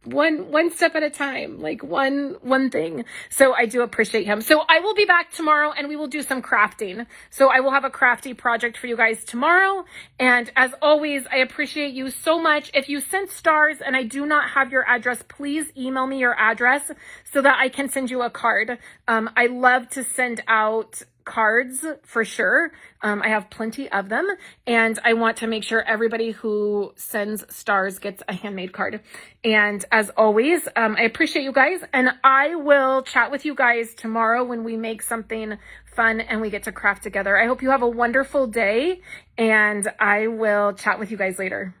one step at a time, like one thing. So I do appreciate him. So I will be back tomorrow, and we will do some crafting. So I will have a crafty project for you guys tomorrow. And as always, I appreciate you so much. If you sent stars and I do not have your address, please email me your address so that I can send you a card. I love to send out cards for sure. I have plenty of them, and I want to make sure everybody who sends stars gets a handmade card. And as always, I appreciate you guys, and I will chat with you guys tomorrow when we make something fun and we get to craft together. I hope you have a wonderful day, and I will chat with you guys later.